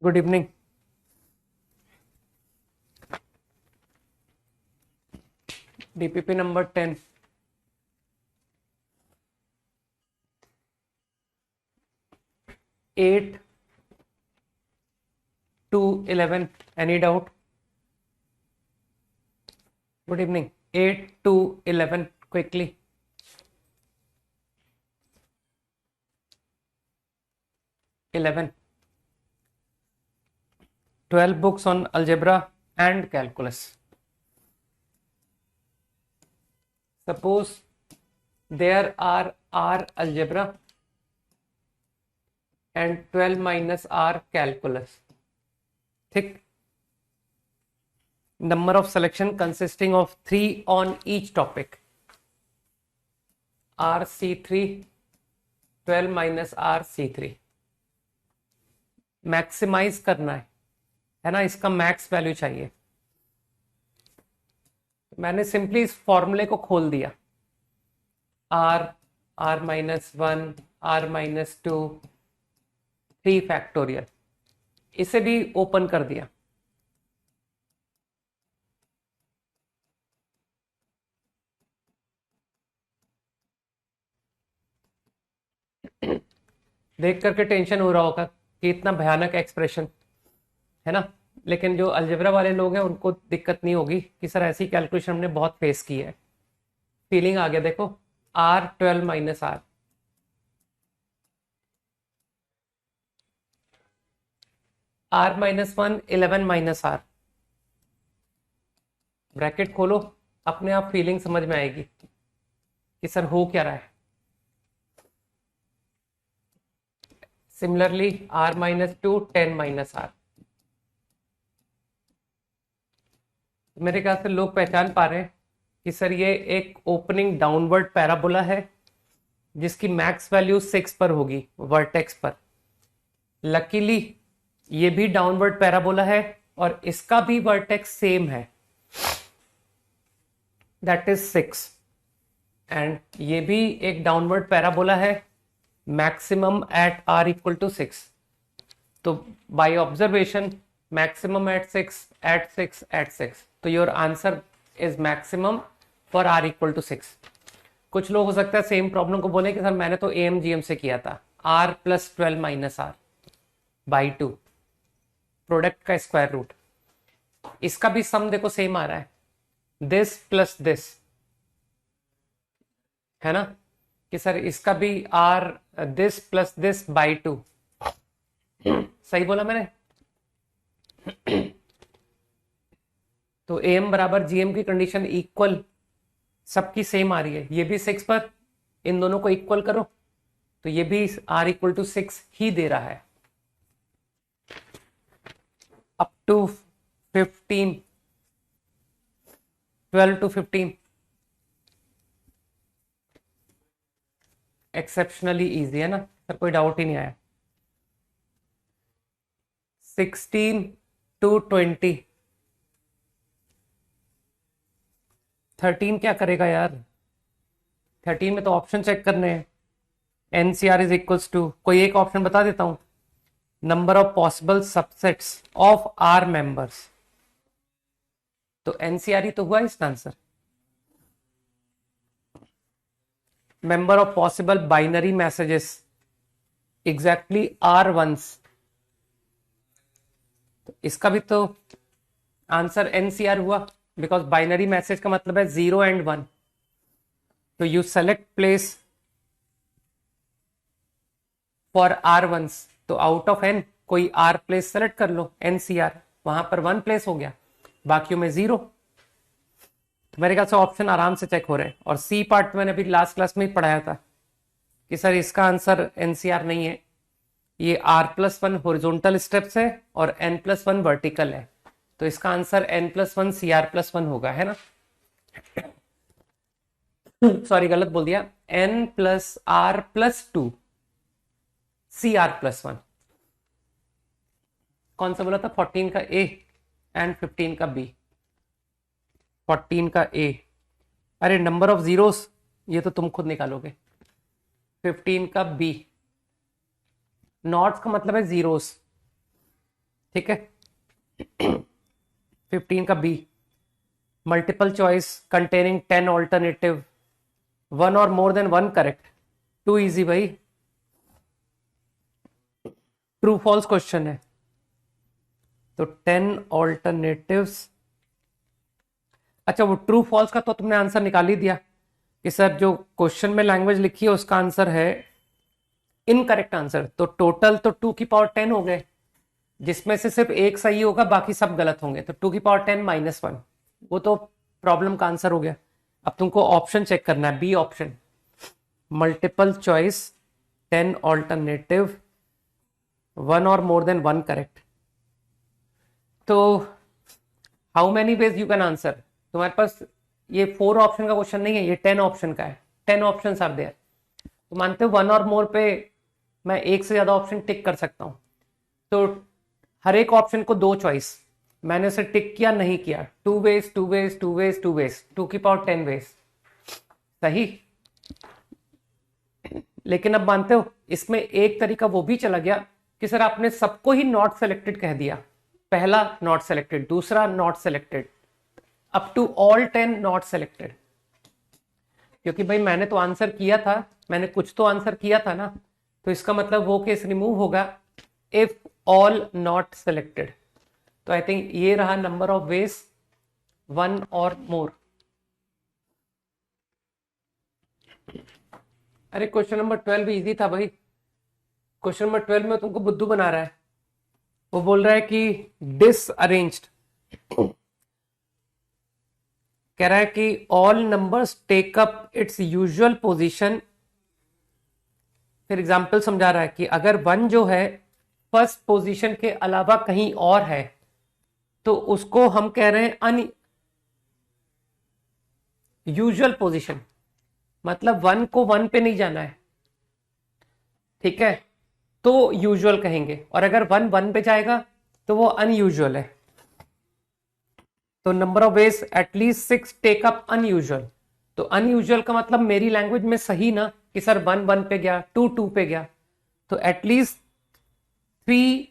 Good evening. DPP number 10। 8 to 11. Any doubt? Good evening. 8 to 11 quickly. 11. 12 books on algebra and calculus. Suppose there are R algebra and 12 minus R calculus. Thick. Number of selection consisting of 3 on each topic. RC3, 12 minus RC3. Maximise करना है ना, इसका max value चाहिए। मैंने simply इस फॉर्मूले को खोल दिया, R minus 1, R minus 2, 3 factorial, इसे भी ओपन कर दिया। देख करके टेंशन हो रहा होगा कि इतना भयानक एक्सप्रेशन है ना, लेकिन जो अलजेब्रा वाले लोग हैं उनको दिक्कत नहीं होगी कि सर ऐसी कैलकुलेशन हमने बहुत फेस की है। फीलिंग आ गया। देखो R12 minus R, R minus 1, 11 minus R, bracket खोलो, अपने आप फीलिंग समझ में आएगी कि सर हो क्या रहा है। Similarly R minus 2, 10 minus R। मेरे ख्याल से लोग पहचान पा रहे हैं कि सर ये एक ओपनिंग डाउनवर्ड पैराबोला है जिसकी मैक्स वैल्यू 6 पर होगी वर्टेक्स पर। लकीली ये भी डाउनवर्ड पैराबोला है और इसका भी वर्टेक्स सेम है, दैट इज 6, एंड ये भी एक डाउनवर्ड पैराबोला है, maximum at R equal to 6। तो by observation maximum at 6 at 6 at 6, तो your answer is maximum for R equal to 6। कुछ लोग हो सकता है सेम प्रॉब्लम को बोले कि सर मैंने तो AMGM से किया था, R plus 12 minus R by 2, product का स्क्वायर रूट। इसका भी सम देखो सेम आ रहा है, दिस प्लस दिस, है ना, कि सर इसका भी R this plus this by 2। सही बोला मैंने? तो AM बराबर GM की कंडीशन इक्वल सबकी सेम आ रही है। ये भी 6 पर, इन दोनों को इक्वल करो तो ये भी R इक्वल टू 6 ही दे रहा है। Up to 15, 12 to 15 exceptionally easy है ना सर, कोई डाउट ही नहीं आया। 16 टू 20, 13 क्या करेगा यार? 13 में तो ऑप्शन चेक करने हैं। NCR इज इक्वल्स टू, कोई एक ऑप्शन बता देता हूं, number of possible subsets of R members. तो NCR ही तो हुआ इसका answer. Member of possible binary messages, exactly R1s, तो इसका भी तो आंसर NCR हुआ, बिकॉज बाइनरी मैसेज का मतलब है 0 and 1। तो you select place for R1s, तो आउट ऑफ N कोई R प्लेस सेलेक्ट कर लो, NCR, वहां पर 1 प्लेस हो गया, बाकियों में 0। मेरे ख्याल से ऑप्शन आराम से चेक हो रहे हैं। और C पार्ट मैंने अभी लास्ट क्लास में ही पढ़ाया था कि सर इसका आंसर NCR नहीं है, ये R+1 हॉरिजॉन्टल स्टेप्स है और N+1 वर्टिकल है, तो इसका आंसर N+1 CR+1 होगा, है ना। सॉरी गलत बोल दिया, N+R+2 CR+1। कौन सा बोला था? 14 का A एंड 15 का B। 14 का A, अरे नंबर ऑफ जीरोस ये तो तुम खुद निकालोगे। 15 का B, नॉट्स का मतलब है जीरोस, ठीक है। 15 का B, multiple choice containing 10 alternative, one और more than one correct. Too easy भाई, ट्रू फॉल्स क्वेश्चन है। तो 10 ऑल्टरनेटिव्स, अच्छा वो ट्रू फॉल्स का तो तुमने आंसर निकाल ही दिया कि सर जो क्वेश्चन में लैंग्वेज लिखी है उसका आंसर है इनकरेक्ट आंसर। तो टोटल तो 2 की पावर 10 हो गए, जिसमें से सिर्फ एक सही होगा, बाकी सब गलत होंगे। तो 2 की पावर 10 माइनस 1, वो तो प्रॉब्लम का आंसर हो गया। अब तुमको ऑप्शन चेक करना है, B option, multiple choice 10 alternative, one और मोर देन वन करेक्ट। तो how many ways you can answer, तुम्हारे पास ये 4 ऑप्शन का क्वेश्चन नहीं है, ये 10 ऑप्शन का है। 10 ऑप्शन आर देयर। तो मानते हो वन और मोर पे मैं एक से ज्यादा ऑप्शन टिक कर सकता हूं। तो हर एक ऑप्शन को 2 चॉइस, मैंने उसे टिक किया नहीं किया, 2 वेज 2 वेज 2 वेज 2 वेज, 2 की पावर 10 वेज, सही। लेकिन अब मानते हो इसमें एक तरीका वो भी चला गया कि सर आपने सबको ही नॉट सेलेक्टेड कह दिया, पहला नॉट सेलेक्टेड, दूसरा not selected, up to all 10 not selected. क्योंकि भाई मैंने तो आंसर किया था, मैंने कुछ तो आंसर किया था ना, तो इसका मतलब वो केस रिमूव होगा इफ ऑल नॉट सेलेक्टेड। तो आई थिंक ये रहा नंबर ऑफ वेज, वन और मोर। अरे क्वेश्चन नंबर 12 इजी था भाई। क्वेश्चन नंबर 12 में तुमको बुद्धू बना रहा है। वो बोल रहा है कि डिसअरेंज्ड, कह रहा है कि all numbers take up its usual position. फिर एग्जाम्पल समझा रहा है कि अगर वन जो है फर्स्ट पोजीशन के अलावा कहीं और है तो उसको हम कह रहे हैं अन यूजुअल पोजीशन, मतलब वन को वन पे नहीं जाना है, ठीक है, तो यूजुअल कहेंगे। और अगर वन वन पे जाएगा तो वो अनयूजुअल है। तो number of ways at least 6 take up unusual. तो अनयूजुअल का मतलब मेरी लैंग्वेज में सही ना कि सर वन वन पे गया, टू टू पे गया, तो एटलीस्ट 3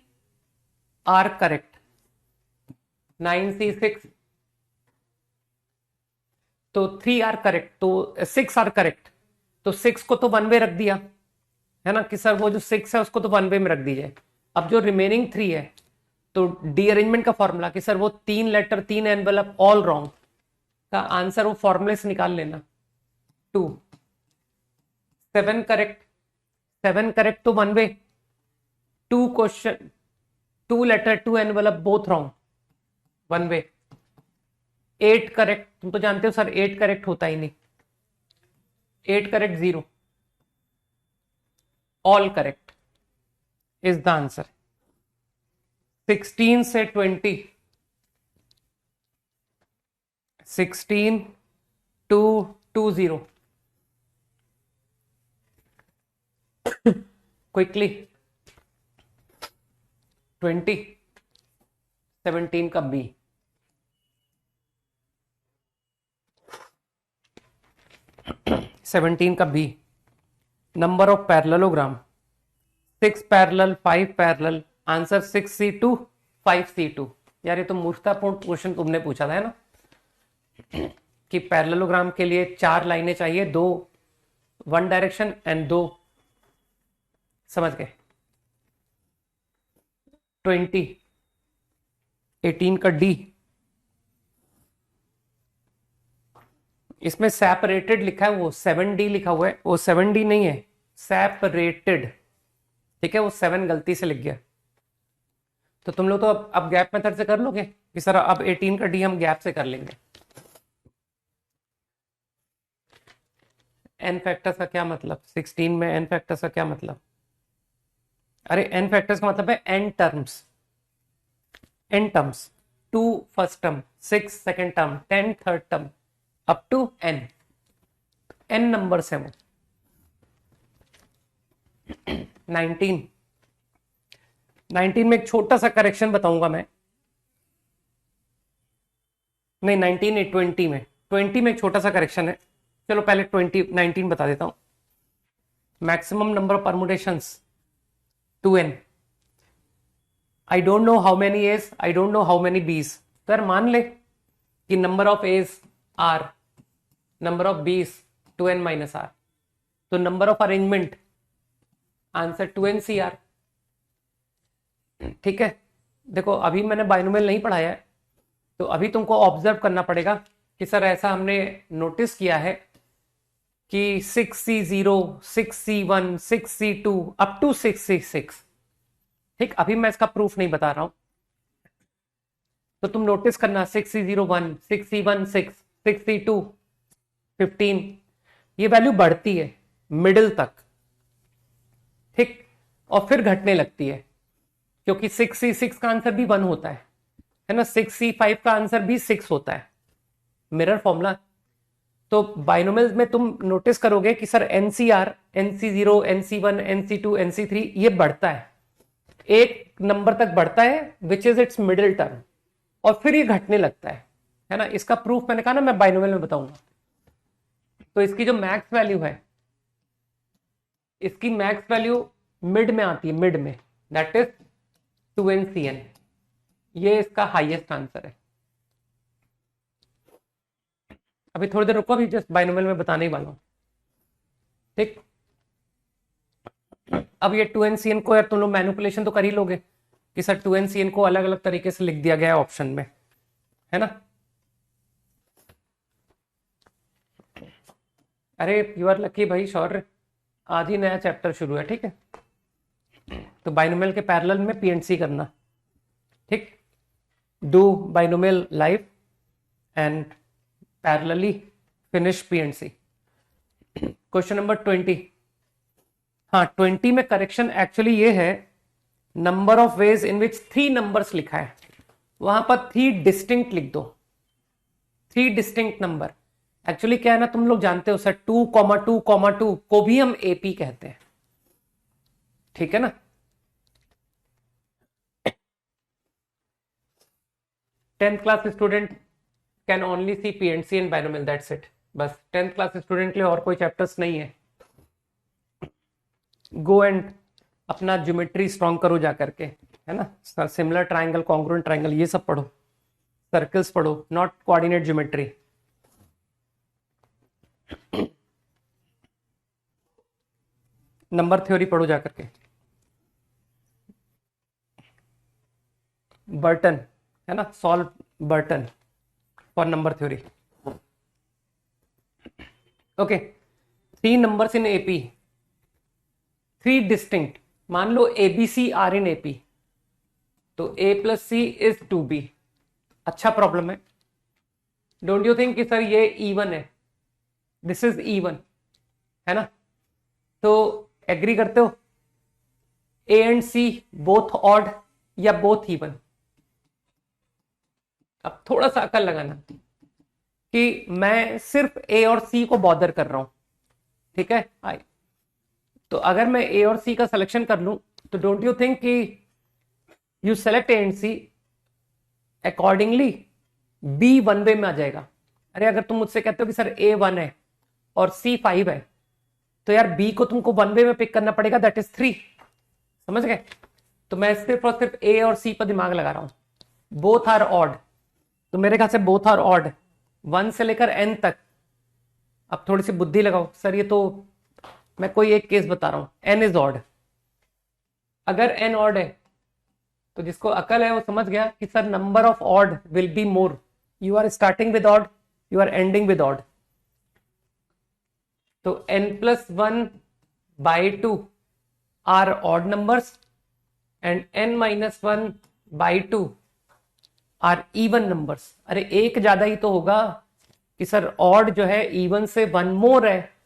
आर करेक्ट। 9C6, तो 3 आर करेक्ट, तो 6 आर करेक्ट। तो 6 को तो वन वे रख दिया है ना कि सर वो जो 6 है उसको तो वन वे में रख दीजिए। अब जो रिमेनिंग 3 है, तो डी अरेंजमेंट का फॉर्मूला कि सर वो 3 लेटर 3 एनवेलप ऑल रॉन्ग का आंसर वो फॉर्मूले से निकाल लेना। 2 7 करेक्ट, 7 करेक्ट तो one way, 2 question 2 letter 2 envelope both wrong, one way. 8 correct, तुम तो जानते हो सर 8 करेक्ट होता ही नहीं, 8 correct 0, all correct is the answer. 16 से 20, 16 टू 20, क्विकली 20, 17 का बी। सेवनटीन का B, number of parallelogram 6 parallel 5 parallel, answer 6C2 5C2। यार ये तो मूर्खतापूर्ण क्वेश्चन तुमने पूछा था है ना कि पैरेललोग्राम के लिए 4 लाइनें चाहिए, 2 वन डायरेक्शन एंड 2, समझ गए। 20, 18 का डी, इसमें सेपरेटेड लिखा है, वो 7D लिखा हुआ है, वो 7D नहीं है, सेपरेटेड, ठीक है, वो 7 गलती से लिख गया। तो तुम लोग तो अब गैप मेथड से कर लोगे कि सर अब 18 का डी हम गैप से कर लेंगे। एन फैक्टर्स का क्या मतलब, 16 में एन फैक्टर्स का क्या मतलब? अरे एन फैक्टर्स का मतलब है n terms, n terms, 2 first term, 6 second term, 10 third term, up to n, n numbers है वो। 19 में एक छोटा सा करेक्शन बताऊंगा मैं, नहीं 19 नहीं 20 में, 20 में एक छोटा सा करेक्शन है। चलो पहले 19 बता देता हूं। Maximum number of permutations 2n, I don't know how many A's, I don't know how many B's. तो यार मान ले कि number of A's r, number of B's 2n minus r, तो number of arrangement answer 2n C r. ठीक है, देखो अभी मैंने बाइनोमियल नहीं पढ़ाया है, तो अभी तुमको ऑब्जर्व करना पड़ेगा कि सर ऐसा हमने नोटिस किया है कि 6C0, 6C1, 6C2 up to 6C6। ठीक, अभी मैं इसका प्रूफ नहीं बता रहा हूं, तो तुम नोटिस करना 6C01, 6C1 6, 6C2 15, ये वैल्यू बढ़ती है मिडिल तक। ठीक, और फिर घटने लगती है, क्योंकि 6C6 का आंसर भी 1 होता है ना, 6C5 का आंसर भी 6 होता है, मिरर फॉर्मूला। तो बाइनोमियल्स में तुम नोटिस करोगे कि sir NCR, NC0, NC1, NC2, NC3 ये बढ़ता है, एक नंबर तक बढ़ता है which is it's middle term, और फिर ये घटने लगता है ना। इसका प्रूफ मैंने कहा ना मैं बाइनोमियल में बताऊंगा। तो इसकी जो मैक्स वैल्यू है, इसकी मैक्स वैल्यू मिड में आती है, मिड में, दैट इज 2NCN। ये इसका हाईएस्ट आंसर है। अभी थोड़ी देर रुको, अभी जस्ट बाइनोमियल में बताने ही वाला हूं। ठीक, अब ये 2NCN को यार तुम लोग मैनिपुलेशन तो कर ही लोगे कि सर 2NCN को अलग अलग तरीके से लिख दिया गया है ऑप्शन में, है ना। अरे यू आर लकी भाई शौर्य, आज ही नया चैप्टर शुरू है। ठीक है, तो बाइनोमियल के पैरेलल में PNC करना। ठीक, do binomial live and parallelly finish PNC। Question number 20। हाँ, 20 में करेक्शन एक्चुअली ये है, number of ways in which 3 numbers लिखा है, वहां पर 3 डिस्टिंक्ट लिख दो, 3 डिस्टिंक्ट नंबर। एक्चुअली क्या है ना, तुम लोग जानते हो सर 2,2,2 को भी हम AP कहते हैं। ठीक है ना। Tenth class student can only see PNC and binomial, that's it. बस 10th क्लास स्टूडेंट के लिए और कोई चैप्टर्स नहीं है। गो एंड अपना ज्योमेट्री स्ट्रॉन्ग करो जा करके, है ना। सिमिलर ट्राइंगल, कॉन्ग्रुएंट ट्राइंगल, ये सब पढ़ो, सर्कल्स पढ़ो, not coordinate geometry. Number theory पढ़ो जा करके, बर्टन, है ना, solve Burton for number theory. Okay, 3 numbers in AP, 3 distinct. मान लो ABC आर इन AP, तो A + C इज 2B। अच्छा प्रॉब्लम है, डोंट यू थिंक कि सर ये even है, दिस इज even, है ना। तो एग्री करते हो A and C both odd या बोथ even? अब थोड़ा सा अकल लगाना कि मैं सिर्फ A और C को बॉदर कर रहा हूं। ठीक है, आई तो अगर मैं A और C का सिलेक्शन कर लूं, तो डोंट यू थिंक कि you select A and C accordingly B 1 वे में आ जाएगा। अरे अगर तुम मुझसे कहते हो कि सर A 1 है और C 5 है, तो यार B को तुमको 1 वे में पिक करना पड़ेगा, दैट इज 3। समझ गए। तो मैं सिर्फ और सिर्फ A और C पर दिमाग लगा रहा हूं। बोथ आर ऑड, तो मेरे ख्याल से बोथ आर ऑड 1 से लेकर n तक। अब थोड़ी सी बुद्धि लगाओ, सर ये तो मैं कोई एक केस बता रहा हूं, n इज ऑड। अगर n ऑड है, तो जिसको अकल है वो समझ गया कि sir number of odd will be more. You are starting with odd, you are ending with odd. तो n+1/2 are odd numbers and n-1/2 are even numbers. अरे एक ज्यादा ही तो होगा कि सर ऑड जो है इवन से 1 मोर है,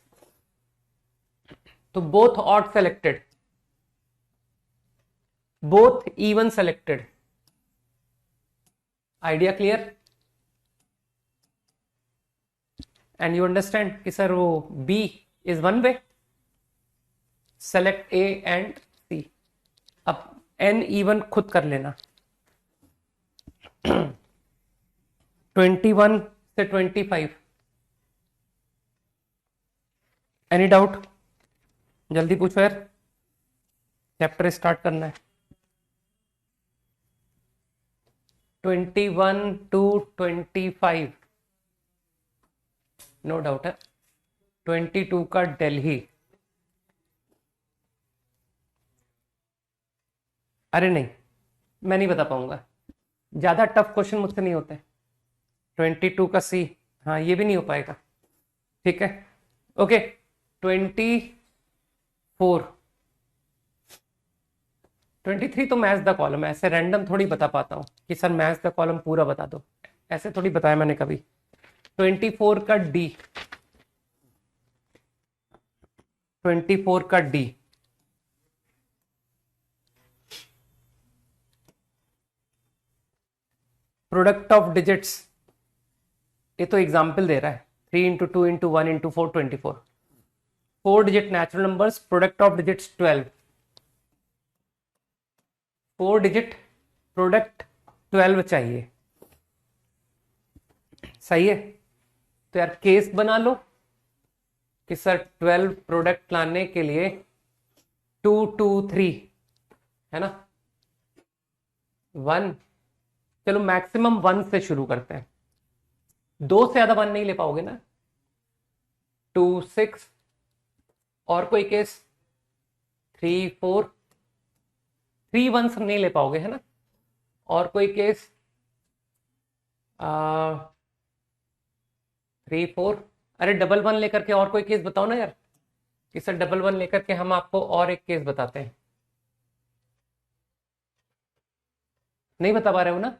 तो both odd selected, both even selected. Idea clear? And you understand कि सर वो B is 1 way, select A and C। अब n इवन खुद कर लेना। 21 से 25, एनी डाउट? जल्दी पूछो यार, चैप्टर स्टार्ट करना है। 21 to 25, नो डाउट है। 22 का दिल्ली, अरे नहीं, मैं नहीं बता पाऊंगा, ज्यादा टफ क्वेश्चन मुझसे नहीं होते। 22 का सी, हाँ ये भी नहीं हो पाएगा, ठीक है। ओके, 24, 23 तो मैच द कॉलम, ऐसे रैंडम थोड़ी बता पाता हूँ कि सर मैच द कॉलम पूरा बता दो, ऐसे थोड़ी बताया मैंने कभी। 24 का डी, 24 का डी, प्रोडक्ट ऑफ डिजिट्स, ये तो एग्जाम्पल दे रहा है। 3 into 2 into 1 into 4, 24। 4 digit natural numbers, product of digits 12। 4 digit product 12 चाहिए, सही है। तो यार केस बना लो कि सर 12 प्रोडक्ट लाने के लिए 2 2 3 है ना, 1, चलो मैक्सिमम 1 से शुरू करते हैं, 2 से ज्यादा 1 नहीं ले पाओगे ना। 2 6, और कोई केस 3 4, 3 1 नहीं ले पाओगे है ना। और कोई केस 3 4, अरे डबल 1 लेकर के और कोई केस बताओ ना यार, कि सर डबल 1 लेकर के हम आपको और एक केस बताते हैं। नहीं बता पा रहे हो ना,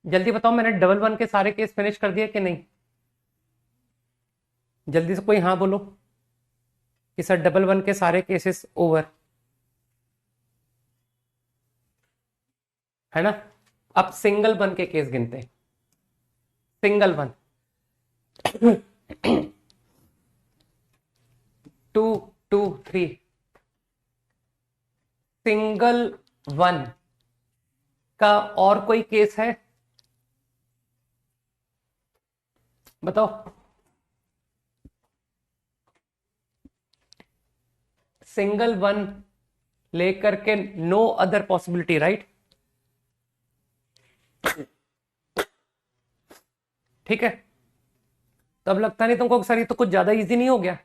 जल्दी बताओ, मैंने डबल 1 के सारे केस फिनिश कर दिए कि नहीं, जल्दी से कोई हाँ बोलो कि सर डबल 1 के सारे केसेस ओवर है ना। अब सिंगल 1 के केस गिनते हैं, सिंगल 1 2 2 3, सिंगल 1 का और कोई केस है बताओ। सिंगल 1 लेकर के नो अदर पॉसिबिलिटी, राइट, ठीक है। तो अब लगता नहीं तुमको सर ये तो कुछ ज्यादा इजी नहीं हो गया,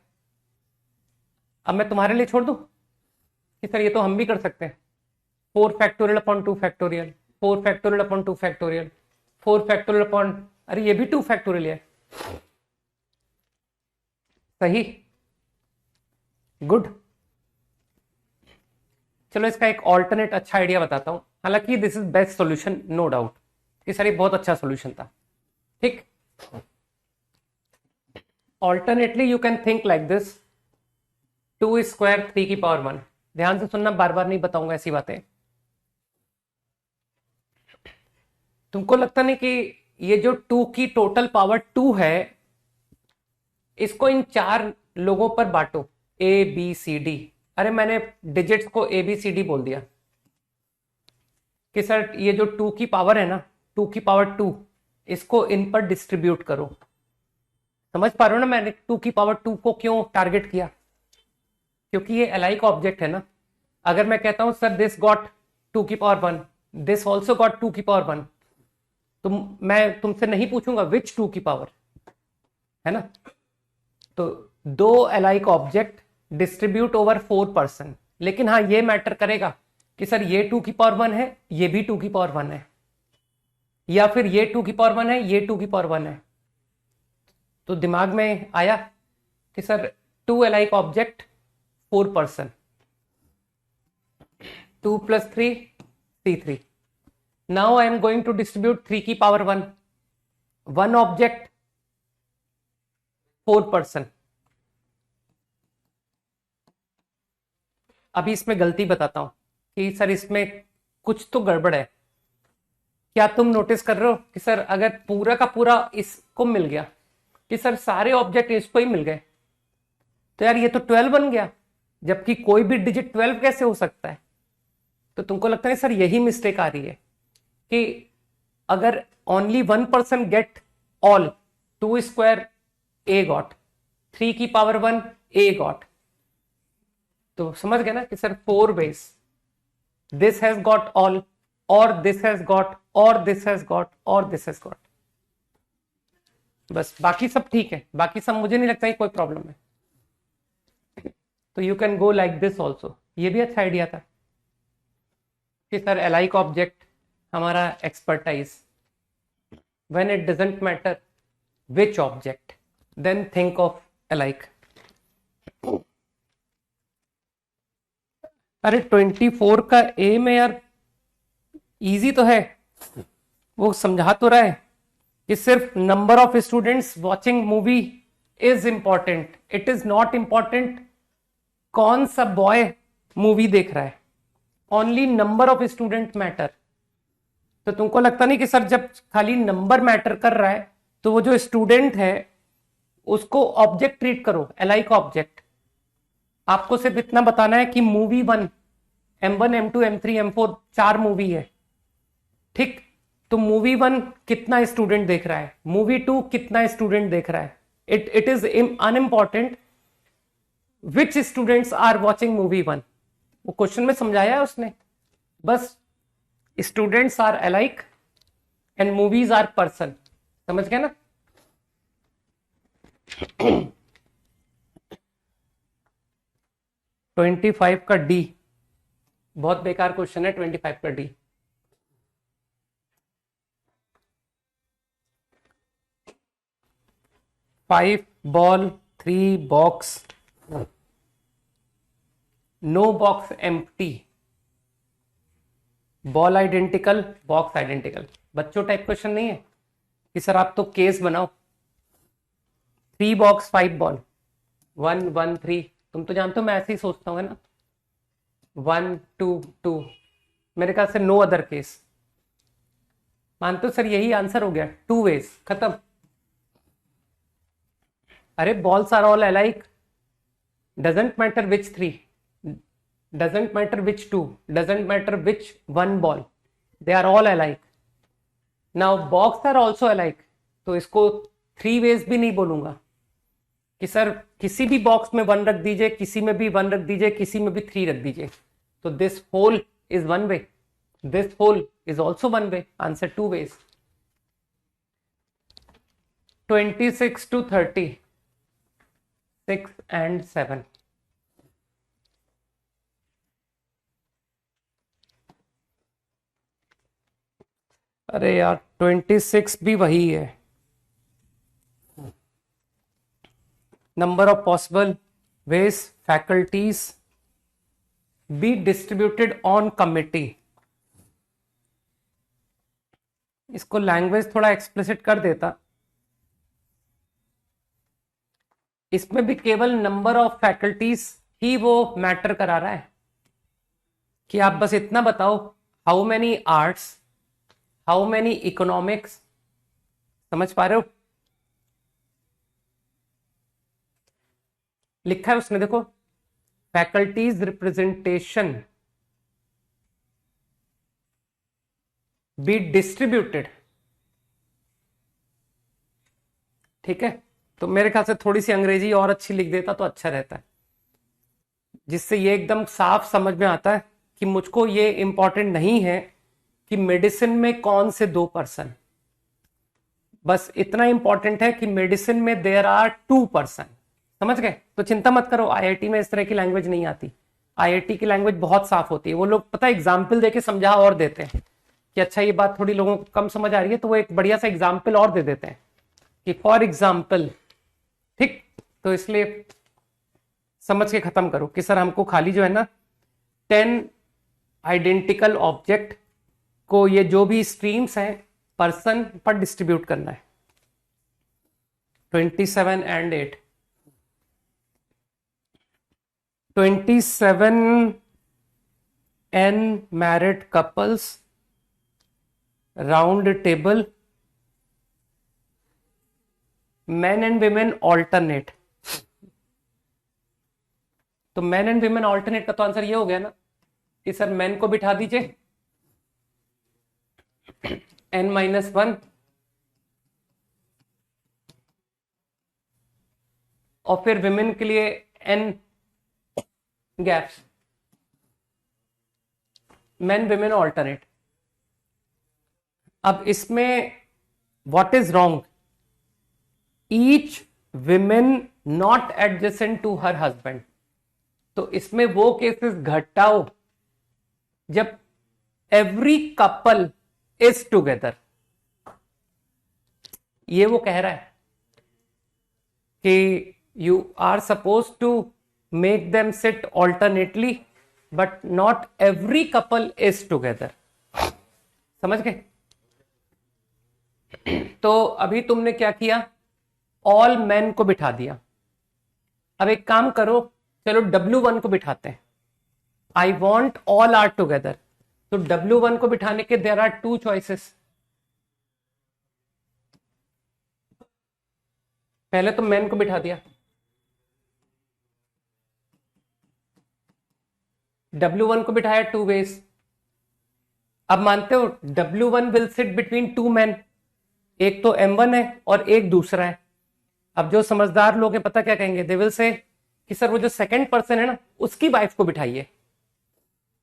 अब मैं तुम्हारे लिए छोड़ दूं कि सर ये तो हम भी कर सकते हैं। 4 factorial upon 2 factorial, 4 factorial upon 2 factorial, 4 factorial upon, अरे ये भी 2 फैक्टोरियल है, सही, गुड। चलो इसका एक ऑल्टरनेट अच्छा आइडिया बताता हूं, हालांकि this is best solution no doubt, कि सर ये बहुत अच्छा सॉल्यूशन था, ठीक। Alternately you can think like this, 2 square 3 की पावर 1, ध्यान से सुनना, बार बार नहीं बताऊंगा ऐसी बातें। तुमको लगता नहीं कि ये जो 2 की टोटल पावर 2 है, इसको इन 4 लोगों पर बांटो, ए बी सी डी, अरे मैंने डिजिट्स को ए बी सी डी बोल दिया कि सर ये जो 2 की पावर है ना, 2 की पावर 2, इसको इन पर डिस्ट्रीब्यूट करो। समझ पा रहे हो ना मैंने 2 की पावर 2 को क्यों टारगेट किया, क्योंकि ये एलाइक ऑब्जेक्ट है ना। अगर मैं कहता हूं सर दिस गॉट 2 की पावर 1, दिस ऑल्सो गॉट 2 की पावर 1, तो मैं तुमसे नहीं पूछूंगा विच 2 की पावर, है ना। तो 2 alike object distribute over 4 person, लेकिन हाँ ये मैटर करेगा कि सर ये 2 की पावर 1 है, ये भी 2 की पावर 1 है, या फिर ये 2 की पावर 1 है, ये 2 की पावर 1 है। तो दिमाग में आया कि sir 2 alike object 4 person, 2 + 3 C3। Now I am going to distribute 3 की पावर 1, 1 ऑब्जेक्ट 4 पर्सन। अभी इसमें गलती बताता हूं कि सर इसमें कुछ तो गड़बड़ है। क्या तुम नोटिस कर रहे हो कि सर अगर पूरा का पूरा इसको मिल गया, कि सर सारे ऑब्जेक्ट इसको ही मिल गए, तो यार ये तो 12 बन गया, जबकि कोई भी डिजिट 12 कैसे हो सकता है। तो तुमको लगता है सर यही मिस्टेक आ रही है कि अगर only 1 person get all, 2 square a got, 3 की पावर 1 ए गॉट, तो समझ गए ना कि sir 4 base, this has got all, और दिस हैज गॉट, और दिस हैज गॉट, और दिस हैज गॉट। बस बाकी सब ठीक है, बाकी सब मुझे नहीं लगता है कोई प्रॉब्लम है। तो you can go like this also. ये भी अच्छा आइडिया था कि सर एलाइक ऑब्जेक्ट हमारा expertise, when it doesn't matter which object then think of alike. अरे 24 का ए में यार इजी तो है, वो समझा तो रहा है कि सिर्फ number of students watching movie is important, it is not important कौन सा बॉय मूवी देख रहा है, only number of student matter. तो तुमको लगता नहीं कि सर जब खाली नंबर मैटर कर रहा है तो वो जो स्टूडेंट है उसको ऑब्जेक्ट ट्रीट करो, एलाइक ऑब्जेक्ट। आपको सिर्फ इतना बताना है कि movie 1 M1 M2 M3 M4 4 movie है, ठीक। तो मूवी 1 कितना स्टूडेंट देख रहा है, मूवी 2 कितना स्टूडेंट देख रहा है, it is unimportant which students are watching movie 1। वो क्वेश्चन में समझाया है उसने, बस students are alike and movies are person, समझ गए ना। ट्वेंटी 25 का डी बहुत बेकार क्वेश्चन है। 25 का D, five ball 3 box, no box empty, ball identical, box identical. बच्चों टाइप क्वेश्चन नहीं है कि सर आप तो केस बनाओ। 3 बॉक्स 5 बॉल, 1 1 3, तुम तो जानते हो मैं ऐसे ही सोचता हूँ, है ना। 1 2 2, मेरे ख्याल से नो अदर केस। मानते हो सर यही आंसर हो गया, 2 वेज, खत्म। अरे balls are all alike, doesn't matter which 3, doesn't matter which 2, doesn't matter which 1 ball, they are all alike. Now box are also alike, तो इसको 3 ways भी नहीं बोलूंगा कि सर किसी भी बॉक्स में 1 रख दीजिए, किसी में भी 1 रख दीजिए, किसी में भी 3 रख दीजिए। तो this whole is 1 way, this whole is also 1 way, answer 2 ways। 26 to 30, 6 and 7। अरे यार 26 भी वही है, number of possible ways faculties be distributed on committee. इसको लैंग्वेज थोड़ा एक्सप्लिसिट कर देता, इसमें भी केवल नंबर ऑफ फैकल्टीज ही वो मैटर करा रहा है कि आप बस इतना बताओ, how many arts, how many economics, समझ पा रहे हो। लिखा है उसने, देखो, फैकल्टीज रिप्रेजेंटेशन बी डिस्ट्रीब्यूटेड, ठीक है। तो मेरे ख्याल से थोड़ी सी अंग्रेजी और अच्छी लिख देता तो अच्छा रहता है, जिससे ये एकदम साफ समझ में आता है कि मुझको ये इंपॉर्टेंट नहीं है कि मेडिसिन में कौन से 2 पर्सन, बस इतना इंपॉर्टेंट है कि मेडिसिन में देयर आर 2 पर्सन, समझ गए। तो चिंता मत करो, आईआईटी में इस तरह की लैंग्वेज नहीं आती, आईआईटी की लैंग्वेज बहुत साफ होती है। वो लोग पता है एग्जाम्पल देके समझा और देते हैं कि अच्छा ये बात थोड़ी लोगों को कम समझ आ रही है, तो वो एक बढ़िया सा एग्जाम्पल और दे देते हैं कि फॉर एग्जाम्पल, ठीक। तो इसलिए समझ के खत्म करो कि सर हमको खाली जो है ना 10 आइडेंटिकल ऑब्जेक्ट को ये जो भी स्ट्रीम्स हैं पर्सन पर डिस्ट्रीब्यूट करना है। 27 and 8, 27 married couples, round table, men and women alternate। तो men and women alternate का तो आंसर ये हो गया ना कि सर men को बिठा दीजिए n-1 और फिर विमेन के लिए n gaps, men women alternate. अब इसमें what is wrong, each women not adjacent to her husband. तो इसमें वो केसेस घटाओ जब एवरी कपल इज टुगेदर। ये वो कह रहा है कि you are suppose to make them sit alternately but not every couple is together. समझ गए? तो अभी तुमने क्या किया, ऑल मैन को बिठा दिया। अब एक काम करो, चलो W1 को बिठाते हैं। I want all are together. तो W1 को बिठाने के देयर आर टू चॉइसेस। पहले तो मैन को बिठा दिया, W1 को बिठाया टू वेज। अब मानते हो W1 will sit between two man, एक तो M1 है और एक दूसरा है। अब जो समझदार लोग हैं पता क्या कहेंगे, दे विल से कि सर वो जो सेकंड पर्सन है ना उसकी वाइफ को बिठाइए।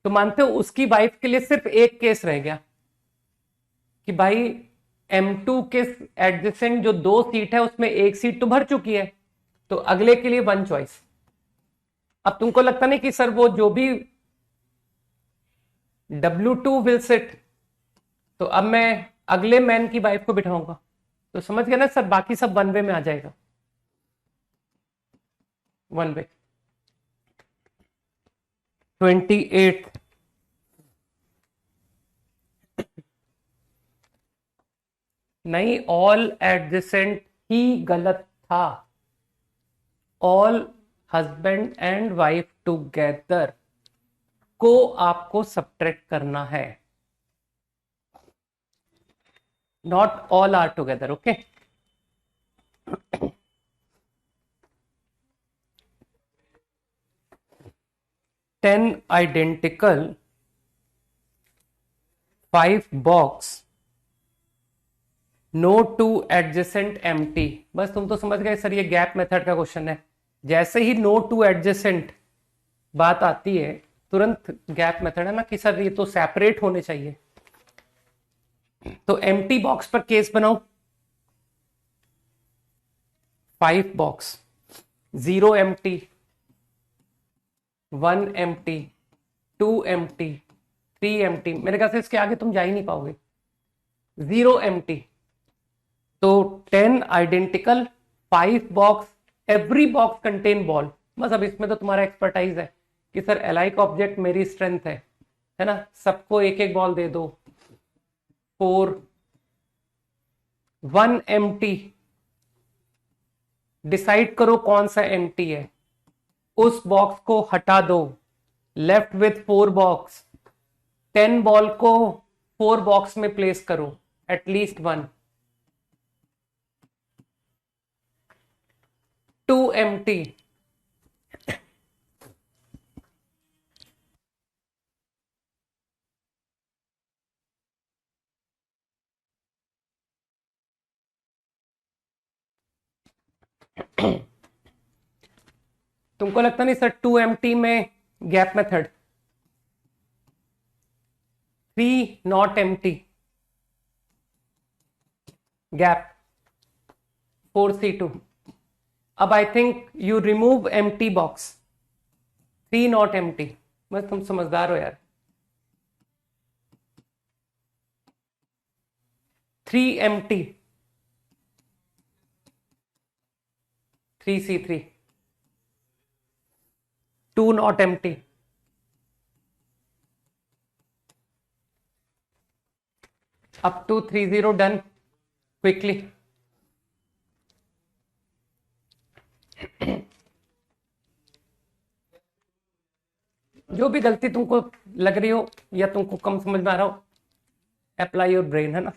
तो मानते हो उसकी वाइफ के लिए सिर्फ एक केस रह गया कि भाई M2 के एडजेसेंट जो 2 सीट है उसमें एक सीट तो भर चुकी है, तो अगले के लिए 1 चॉइस। अब तुमको लगता नहीं कि सर वो जो भी W2 विल सिट, तो अब मैं अगले मैन की वाइफ को बिठाऊंगा। तो समझ गया ना सर, बाकी सब 1 वे में आ जाएगा, 1 वे। 28 नहीं, ऑल एडजेसेंट ही गलत था। All husband and wife together को आपको सब्ट्रैक्ट करना है, not all are together. Okay, ten identical 5 box no two adjacent empty. बस तुम तो समझ गए सर, ये गैप मेथड का क्वेश्चन है। जैसे ही नो टू एडजेसेंट बात आती है तुरंत गैप मेथड है ना कि सर ये तो सेपरेट होने चाहिए। तो एम्प्टी बॉक्स पर केस बनाओ, 5 box, 0 empty, 1 empty, 2 empty, 3 empty. मेरे ख्याल से इसके आगे तुम जा ही नहीं पाओगे। 0 एम्प्टी, तो 10 identical 5 box, every box contain ball. बस अब इसमें तो तुम्हारा एक्सपर्टाइज है कि सर एलाइक ऑब्जेक्ट मेरी स्ट्रेंथ है ना, सबको एक एक बॉल दे दो। 4 1 एम्प्टी, डिसाइड करो कौन सा एम्प्टी है, उस बॉक्स को हटा दो, लेफ्ट विथ 4 बॉक्स। 10 बॉल को 4 बॉक्स में प्लेस करो, एटलीस्ट 1। 2 एम्प्टी, तुमको लगता नहीं सर 2 एम्प्टी में gap method, 3 not empty, gap, 4C2। अब I think you remove empty box, 3 not empty. बस तुम समझदार हो यार। 3 empty, 3C3, 2 not empty. Up to 30 done quickly. जो भी गलती तुमको लग रही हो या तुमको कम समझ में आ रहा हो, अप्लाई योर ब्रेन, है ना।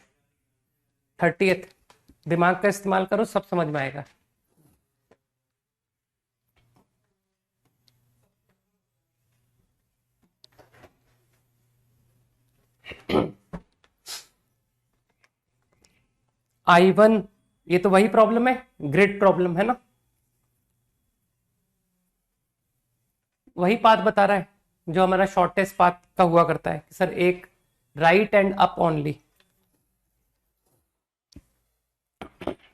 30th दिमाग का इस्तेमाल करो, सब समझ में आएगा। I1, ये तो वही प्रॉब्लम है, ग्रिड प्रॉब्लम, है ना। वही पाथ बता रहा है जो हमारा शॉर्टेस्ट पाथ का हुआ करता है कि सर एक राइट एंड अप ओनली।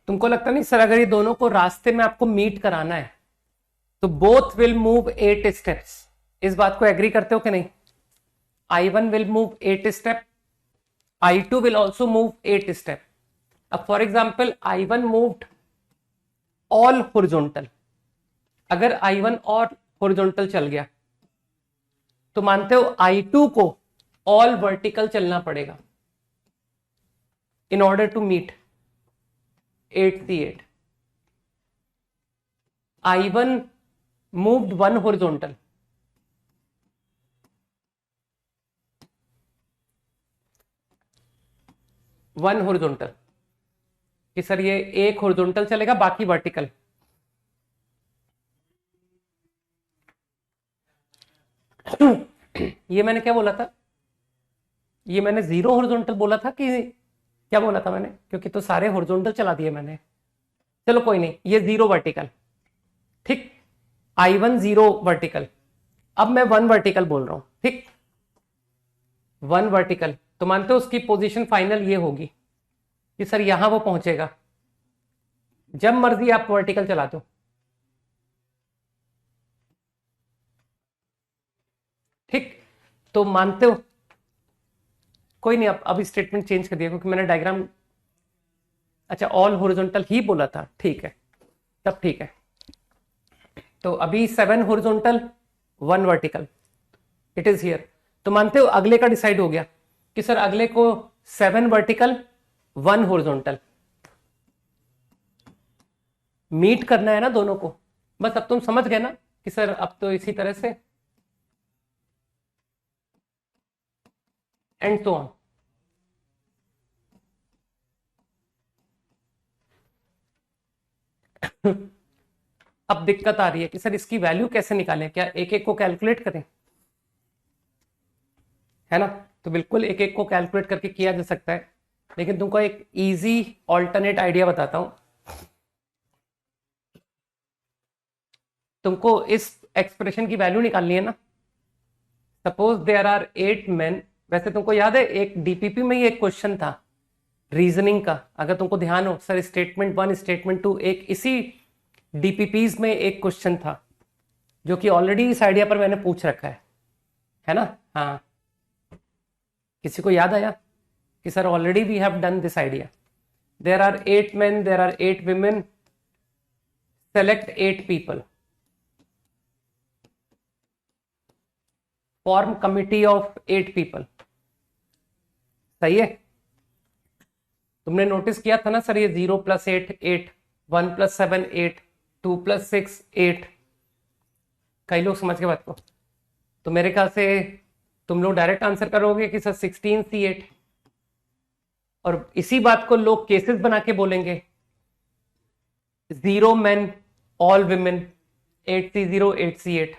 तुमको लगता नहीं सर अगर ये दोनों को रास्ते में आपको मीट कराना है तो बोथ विल मूव 8 स्टेप्स, इस बात को एग्री करते हो कि नहीं? I1 will move 8 step, I2 will also move 8 step. अब for example I1 moved all horizontal, अगर I1 और होरिजोनटल चल गया तो मानते हो I2 को ऑल वर्टिकल चलना पड़ेगा in order to meet 8C8. I1 moved one horizontal, कि सर ये एक होरिजोनटल चलेगा बाकी वर्टिकल। ये मैंने क्या बोला था? ये मैंने 0 होरिजोनटल बोला था कि क्या बोला था मैंने? क्योंकि तो सारे होरिजोनटल चला दिए मैंने। चलो कोई नहीं, ये 0 वर्टिकल, ठीक। I1 0 वर्टिकल, अब मैं 1 वर्टिकल बोल रहा हूं, ठीक। 1 वर्टिकल, तो मानते हो उसकी पोजीशन फाइनल ये होगी कि सर यहां वो पहुंचेगा, जब मर्जी आप वर्टिकल चला दो, ठीक। तो मानते हो, कोई नहीं, अब स्टेटमेंट चेंज कर दिया क्योंकि मैंने डायग्राम, अच्छा ऑल हॉरिजॉन्टल ही बोला था, ठीक है, तब ठीक है। तो अभी 7 horizontal 1 vertical, it is here. तो मानते हो अगले का डिसाइड हो गया कि सर अगले को 7 वर्टिकल 1 हॉरिजॉन्टल मीट करना है ना दोनों को। बस अब तुम समझ गए ना कि सर अब तो इसी तरह से एंड सो ऑन। अब दिक्कत आ रही है कि सर इसकी वैल्यू कैसे निकालें, क्या एक एक को कैलकुलेट करें, है ना? तो बिल्कुल एक एक को कैलकुलेट करके किया जा सकता है, लेकिन तुमको एक इजी ऑल्टरनेट आइडिया बताता हूं। तुमको इस एक्सप्रेशन की वैल्यू निकालनी है ना। सपोज देयर आर 8 मेन, वैसे तुमको याद है एक डीपीपी में ही एक क्वेश्चन था रीजनिंग का, अगर तुमको ध्यान हो सर, स्टेटमेंट 1 स्टेटमेंट 2, एक इसी डीपीपीज में एक क्वेश्चन था जो कि ऑलरेडी इस आइडिया पर मैंने पूछ रखा है ना? हाँ, किसी को याद आया कि sir already we have done this idea. There are 8 men, there are 8 women, select 8 people, form committee of 8 people। सही है? तुमने नोटिस किया था ना सर, ये 0 + 8 8, 1 + 7 8, 2 + 6 8। कई लोग समझ के बात को, तो मेरे ख्याल से तुम लोग डायरेक्ट आंसर करोगे कि सर 16C8, और इसी बात को लोग केसेस बना के बोलेंगे 0 men all women 8C0 8C8,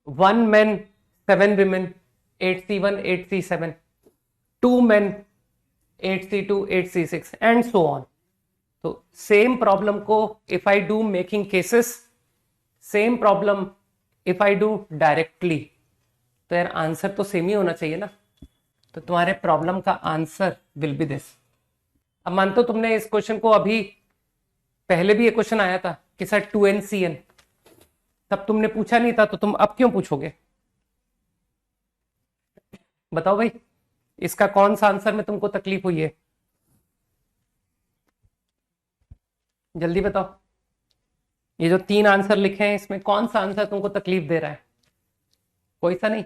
1 man 7 women 8C1 8C7, 2 men 8C2 8C6 and so on. तो सेम प्रॉब्लम को if I do making cases, same problem if I do directly, तो यार आंसर तो सेम ही होना चाहिए ना। तो तुम्हारे प्रॉब्लम का आंसर विल बी दिस। अब मानते हो तुमने इस क्वेश्चन को, अभी पहले भी एक क्वेश्चन आया था कि सर 2NCN, तब तुमने पूछा नहीं था, तो तुम अब क्यों पूछोगे? बताओ भाई, इसका कौन सा आंसर में तुमको तकलीफ हुई है? जल्दी बताओ, ये जो 3 आंसर लिखे हैं इसमें कौन सा आंसर तुमको तकलीफ दे रहा है? कोई सा नहीं?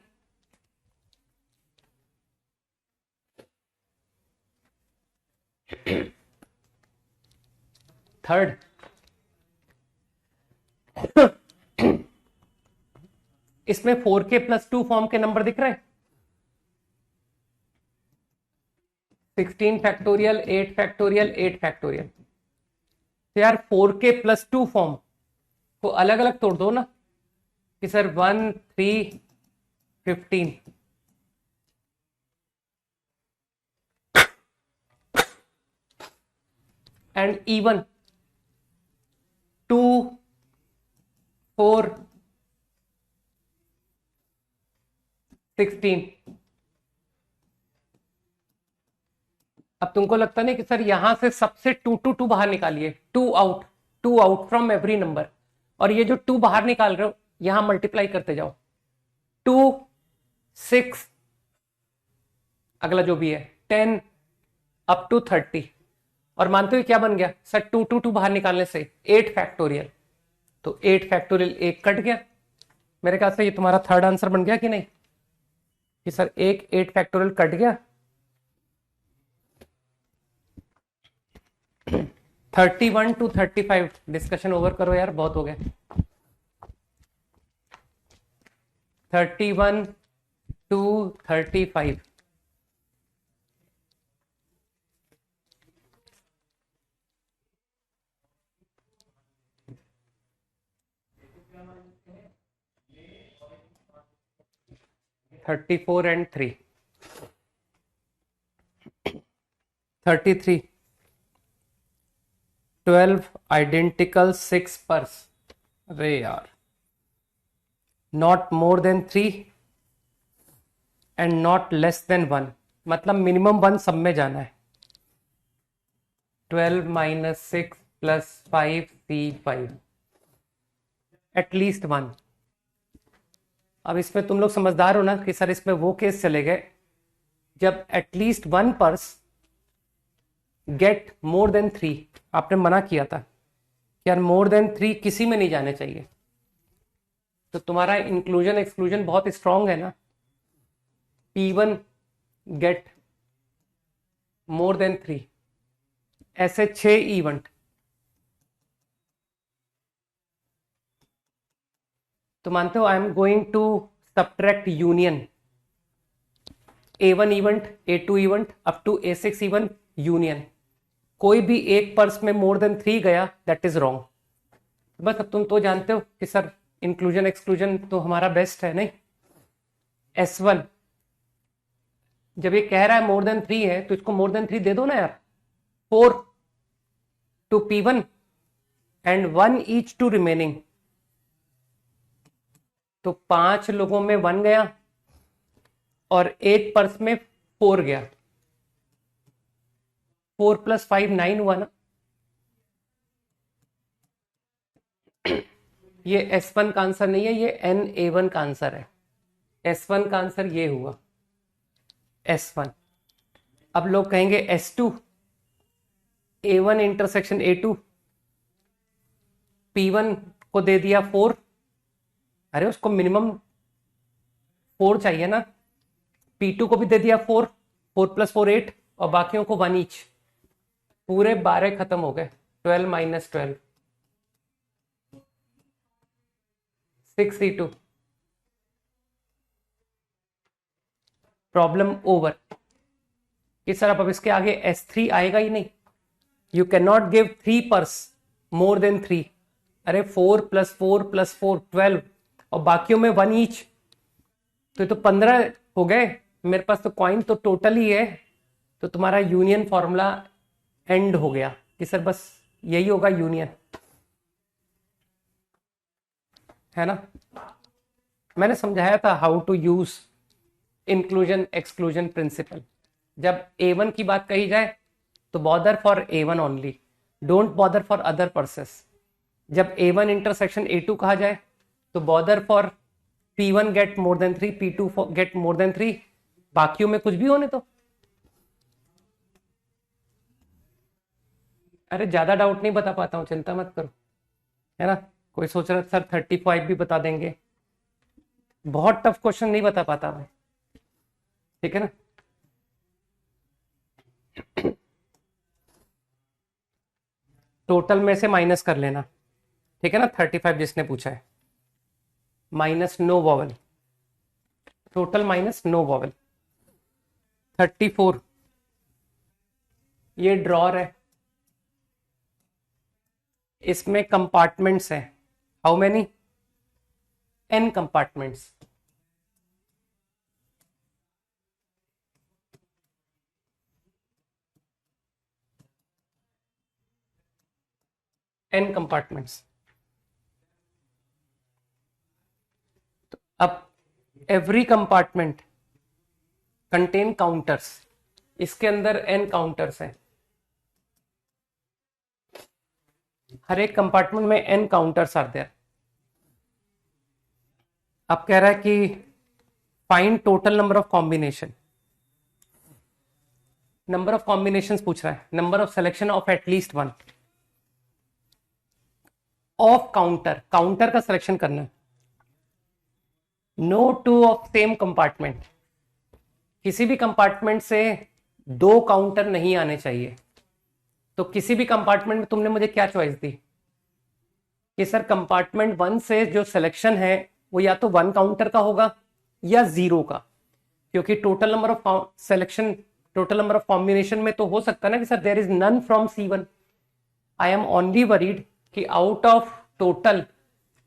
थर्ड। इसमें 4K+2 फॉर्म के नंबर दिख रहे हैं, 16 फैक्टोरियल 8 फैक्टोरियल 8 फैक्टोरियल। तो यार 4K+2 फॉर्म को अलग अलग तोड़ दो ना, कि सर 1 3 15, एंड इवन 2 4 16। अब तुमको लगता नहीं कि सर यहां से सबसे 2 बाहर निकालिए, 2 आउट फ्रॉम एवरी नंबर, और ये जो 2 बाहर निकाल रहे हो यहां मल्टीप्लाई करते जाओ, 2, 6, अगला जो भी है 10 अप टू 30, और मानते हो क्या बन गया सर, 2 बाहर निकालने से 8 फैक्टोरियल, तो 8 फैक्टोरियल एक कट गया। मेरे ख्याल से ये तुम्हारा थर्ड आंसर बन गया कि नहीं, कि सर एक 8 फैक्टोरियल कट गया। 31 to 35 डिस्कशन ओवर करो यार, बहुत हो गया। 31 to 35, and 3, 33, 12 identical 6 पर्स, अरे यार, not more than 3 and not less than 1, मतलब मिनिमम 1 सब में जाना है। 12 minus 6 plus 5 C5, एटलीस्ट 1। अब इसमें तुम लोग समझदार हो ना कि सर इसमें वो केस चले गए जब at least 1 purse gate more than 3, आपने मना किया था कि यार मोर देन 3 किसी में नहीं जाने चाहिए, तो तुम्हारा इंक्लूजन एक्सक्लूजन बहुत स्ट्रांग है ना। P1 गेट मोर देन 3, ऐसे 6 इवेंट, तो मानते हो I am going to subtract union, A1 event, A2 event up to A6 event union, कोई भी एक पर्स में मोर देन 3 गया दैट इज रॉन्ग। बस अब तुम तो जानते हो कि सर इंक्लूजन एक्सक्लूजन तो हमारा बेस्ट है नहीं। S1 जब ये कह रहा है मोर देन 3 है तो इसको मोर देन 3 दे दो ना यार, 4 to P1 and 1 each to remaining, तो 5 लोगों में 1 गया और एक पर्स में 4 गया, 4 + 5 9 हुआ ना। ये S1 का आंसर नहीं है, ये NA1 का आंसर है। S1 का आंसर ये हुआ, S1। अब लोग कहेंगे S2, A1 intersection A2, P1 को दे दिया 4, अरे उसको मिनिमम 4 चाहिए ना, P2 को भी दे दिया 4, 4 + 4 8, और बाकियों को 1 ईच, पूरे 12 खत्म हो गए। 12 - 12 6 C2, प्रॉब्लम ओवर। कि सर अब इसके आगे S3 आएगा ही नहीं, you can not give 3 purse more than 3, अरे 4 + 4 + 4 12, और बाकियों में 1 ईच, तो ये तो 15 हो गए। मेरे पास तो कॉइन तो टोटल ही है, तो तुम्हारा यूनियन फॉर्मूला एंड हो गया कि सर बस यही होगा यूनियन, है ना। मैंने समझाया था how to use inclusion exclusion principle. जब A1 की बात कही जाए तो bother for A1 only, don't bother for other persons. जब A1 इंटरसेक्शन A2 कहा जाए तो bother for P1 get more than 3, P2 get more than 3, बाकियों में कुछ भी होने तो। अरे ज्यादा डाउट नहीं बता पाता हूं, चिंता मत करो, है ना। कोई सोच रहा सर 35 भी बता देंगे, बहुत टफ क्वेश्चन नहीं बता पाता मैं, ठीक है ना। टोटल में से माइनस कर लेना, ठीक है ना। 35 जिसने पूछा है, minus no vowel, total minus no vowel. 34 ये ड्रॉर है, इसमें कंपार्टमेंट्स हैं, how many, n compartments. n compartments. अब एवरी कंपार्टमेंट कंटेन काउंटर्स, इसके अंदर n काउंटर्स हैं, हर एक कंपार्टमेंट में n काउंटर्स आर देयर। अब कह रहा है कि find total number of combination, number of combinations पूछ रहा है, number of selection of at least one of counter, counter का सिलेक्शन करना है। No two of same compartment, किसी भी कंपार्टमेंट से दो काउंटर नहीं आने चाहिए। तो किसी भी कंपार्टमेंट में तुमने मुझे क्या चॉइस दी कि सर कंपार्टमेंट 1 से जो सिलेक्शन है वो या तो 1 काउंटर का होगा या 0 का, क्योंकि total number of selection, total number of combination में तो हो सकता है ना कि sir there is none from C1। I am only worried कि आउट ऑफ टोटल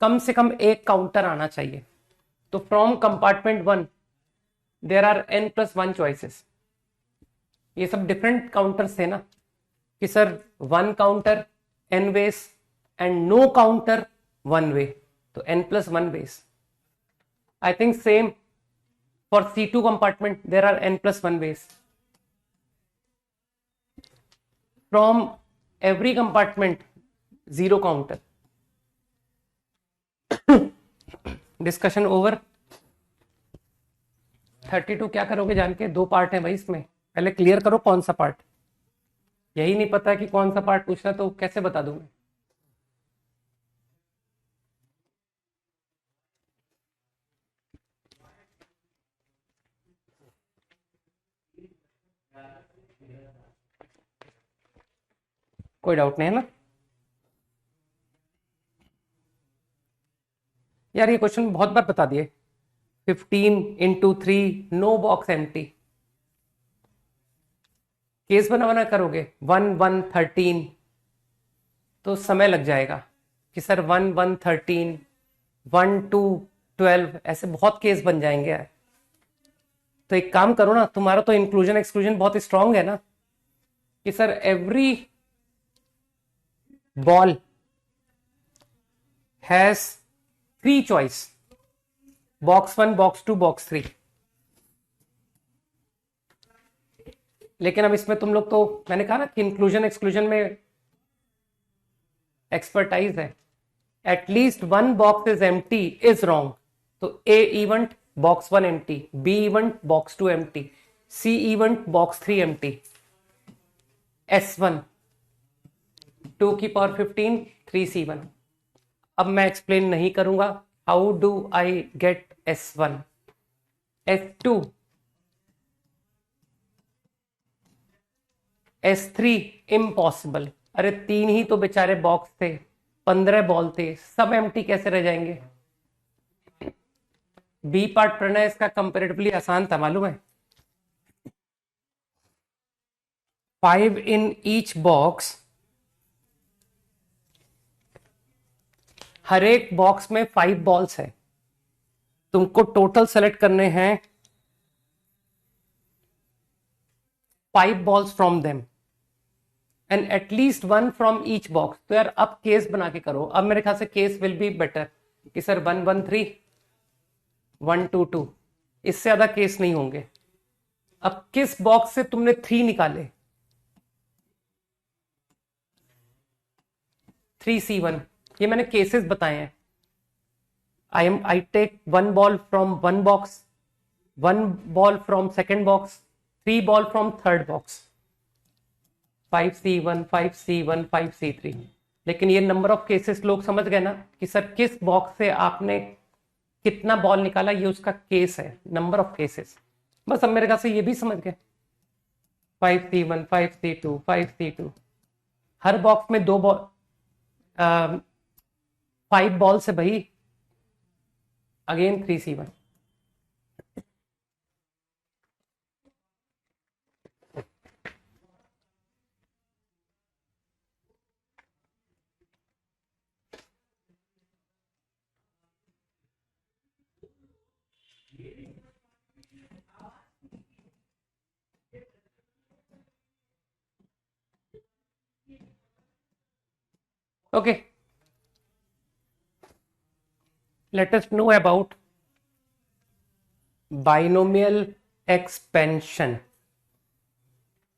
कम से कम एक काउंटर आना चाहिए। तो from compartment 1 there are n+1 choices. ये सब डिफरेंट काउंटर्स थे ना कि sir 1 counter n ways and no counter 1 way, तो n+1 ways. I think same for C2 compartment there are n+1 ways. From every compartment 0 counter. Discussion over. 32 क्या करोगे जान के, 2 पार्ट है भाई इसमें, पहले क्लियर करो कौन सा पार्ट। यही नहीं पता कि कौन सा पार्ट पूछना तो कैसे बता दूं मैं। कोई डाउट नहीं है ना यार, ये क्वेश्चन बहुत बार बता दिए। 15 × 3 नो बॉक्स एम्प्टी, केस बना करोगे 1 1 13 तो समय लग जाएगा कि सर 1 1 13 1 2 12 ऐसे बहुत केस बन जाएंगे यार। तो एक काम करो ना, तुम्हारा तो इंक्लूजन एक्सक्लूजन बहुत स्ट्रांग है ना कि sir every ball has 3 choice, box 1 box 2 box 3। लेकिन अब इसमें तुम लोग तो, मैंने कहा ना कि इंक्लूजन एक्सक्लूजन में एक्सपर्टाइज है। At least 1 box is empty is wrong. तो A event box 1 empty, B event box 2 empty, C event box 3 empty, S1 2 की पावर 15 3C1। अब मैं एक्सप्लेन नहीं करूंगा how do I get S1 S2 S3 impossible. अरे 3 ही तो बेचारे बॉक्स थे, 15 बॉल थे, सब एम्प्टी कैसे रह जाएंगे। बी पार्ट पढ़ना इसका कंपेरेटिवली आसान था, मालूम है। 5 इन ईच बॉक्स, हर एक बॉक्स में 5 बॉल्स है। तुमको टोटल सेलेक्ट करने हैं 5 balls from them and at least 1 from each box. तो यार अब केस बना के करो। अब मेरे ख्याल से केस विल बी बेटर कि सर 1 1 3 1 2 2, इससे ज्यादा केस नहीं होंगे। अब किस बॉक्स से तुमने 3 निकाले, 3C1, ये मैंने केसेस बताए हैं। I take 1 ball from 1 box, 1 ball from second box, 3 ball from third box, 5C1 5C1 5C3। लेकिन ये नंबर ऑफ केसेस लोग समझ गए ना कि सर किस बॉक्स से आपने कितना बॉल निकाला, ये उसका केस है, नंबर ऑफ केसेस। बस अब मेरे ख्याल से ये भी समझ गए। 5C1 5C2 5C2, हर बॉक्स में 2 बॉल 5 बॉल से भाई, again 3C1। Okay, let us know about binomial expansion.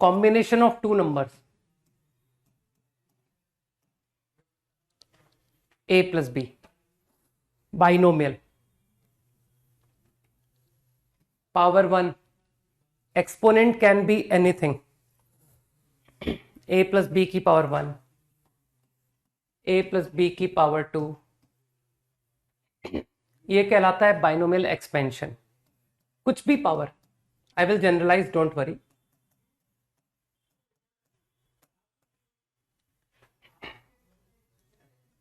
combination of two numbers a plus b, binomial, power 1, exponent can be anything, a plus b की power 1, a plus b की power 2, ये कहलाता है binomial expansion. कुछ भी power, I will generalize, don't worry.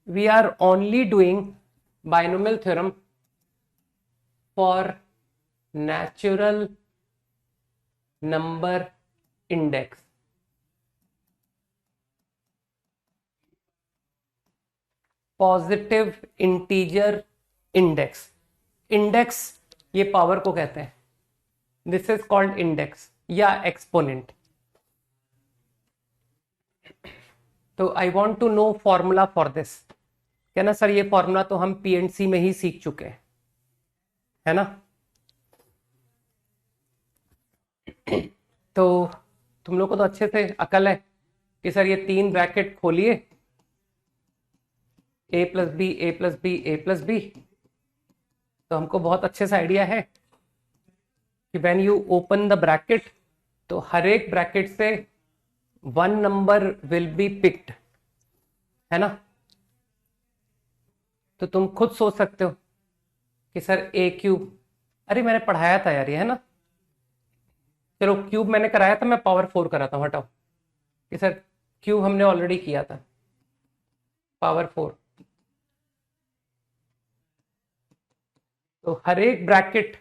We are only doing binomial theorem for natural number index. Positive integer index. Index ये power को कहते हैं. दिस इज कॉल्ड इंडेक्स या एक्सपोनेंट. तो I want to know formula for this. क्या ना sir, ये formula तो हम पीएनसी में ही सीख चुके हैं, है ना. तो तुम लोग को तो अच्छे से अकल है कि सर ये 3 ब्रैकेट खोलिए, a plus b, a plus b, a plus b. तो हमको बहुत अच्छे से आइडिया है कि when you open the bracket तो हर एक ब्रैकेट से 1 नंबर विल बी पिक्ड, है ना. तो तुम खुद सोच सकते हो कि सर a क्यूब, अरे मैंने पढ़ाया था यार ये, है ना. चलो क्यूब मैंने कराया था, मैं पावर 4 कराता हूं, हटाओ. कि सर क्यूब हमने ऑलरेडी किया था, पावर 4. तो हर एक ब्रैकेट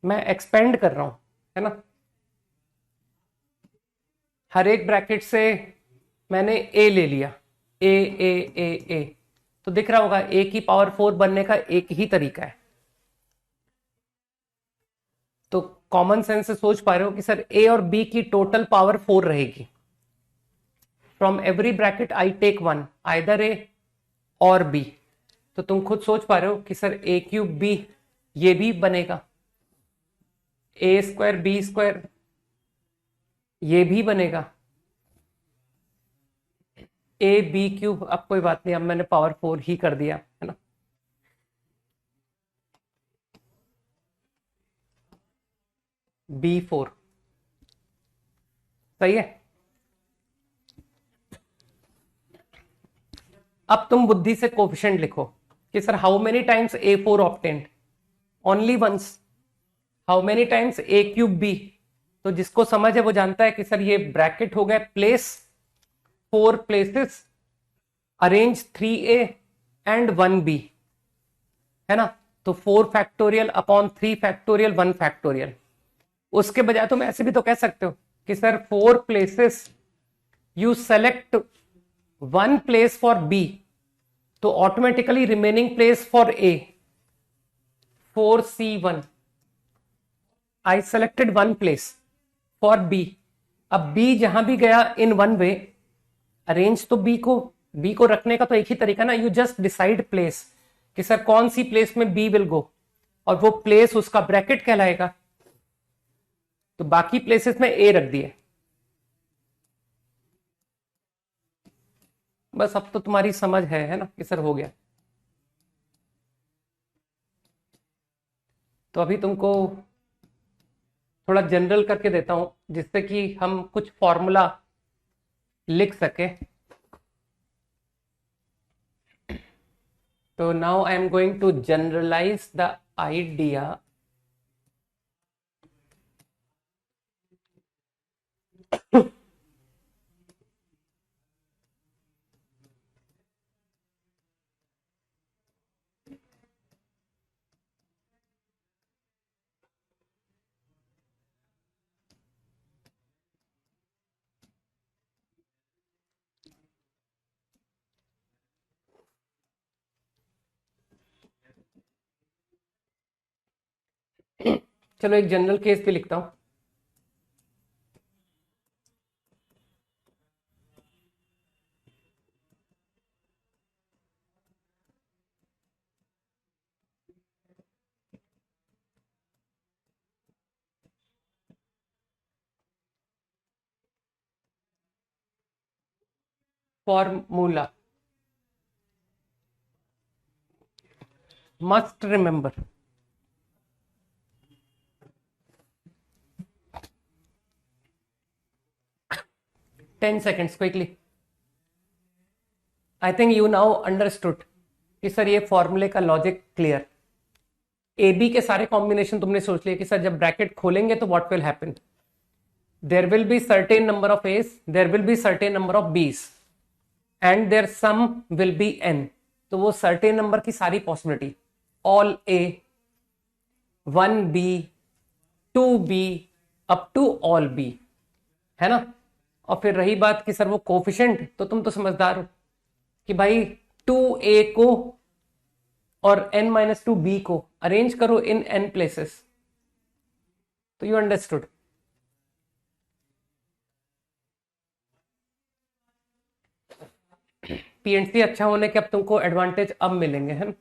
मैं एक्सपेंड कर रहा हूं, है ना. हर एक ब्रैकेट से मैंने a ले लिया, a a a a. तो दिख रहा होगा a की पावर 4 बनने का एक ही तरीका है. तो कॉमन सेंस से सोच पा रहे हो कि सर a और b की टोटल पावर 4 रहेगी. From every bracket I take 1, either a और b. तो तुम खुद सोच पा रहे हो कि सर a क्यूब b ये भी बनेगा, a स्क्वायर b स्क्वायर ये भी बनेगा, a b क्यूब. अब कोई बात नहीं, अब मैंने पावर 4 ही कर दिया, है ना. b4 सही है. अब तुम बुद्धि से कोफिशिएंट लिखो कि sir how many times a4 obtained, only once. How many times a cube b, तो जिसको समझ है वो जानता है कि सर ये ब्रैकेट हो गए place 4 places, arrange 3a and 1b, है ना. तो 4 फैक्टोरियल अपॉन 3 फैक्टोरियल 1 फैक्टोरियल. उसके बजाय तुम ऐसे भी तो कह सकते हो कि sir 4 places you select 1 place for b, तो automatically remaining place for a 4c1. I selected 1 place for b. अब b जहां भी गया इन 1 वे, अरेंज तो b को रखने का तो एक ही तरीका ना, यू जस्ट डिसाइड प्लेस कि सर कौन सी प्लेस में b विल गो, और वो प्लेस उसका ब्रैकेट कहलाएगा. तो बाकी प्लेसेस में a रख दिए. बस अब तो तुम्हारी समझ है ना कि सर हो गया. तो अभी तुमको थोड़ा जनरल करके देता हूं जिससे कि हम कुछ फॉर्मूला लिख सके. तो now I am going to generalize the idea. चलो एक जनरल केस भी लिखता हूं. formula must remember. Ten seconds quickly. I think you now understood कि सर ये फॉर्मूले का लॉजिक क्लियर. ए बी के सारे कॉम्बिनेशन तुमने सोच लिए कि सर जब ब्रैकेट खोलेंगे तो what will happen. There will be certain number of a's, there will be certain number of b's and their sum will be n. तो वो सर्टेन नंबर की सारी possibility, all a, 1b, 2b up to all b, है ना. और फिर रही बात कि सर वो कोफिशिएंट, तो तुम तो समझदार हो कि भाई 2a को और n-2b को अरेंज करो इन n प्लेसेस. तो यू अंडरस्टूड. पीएनसी अच्छा होने के अब तुमको एडवांटेज अब मिलेंगे, है ना.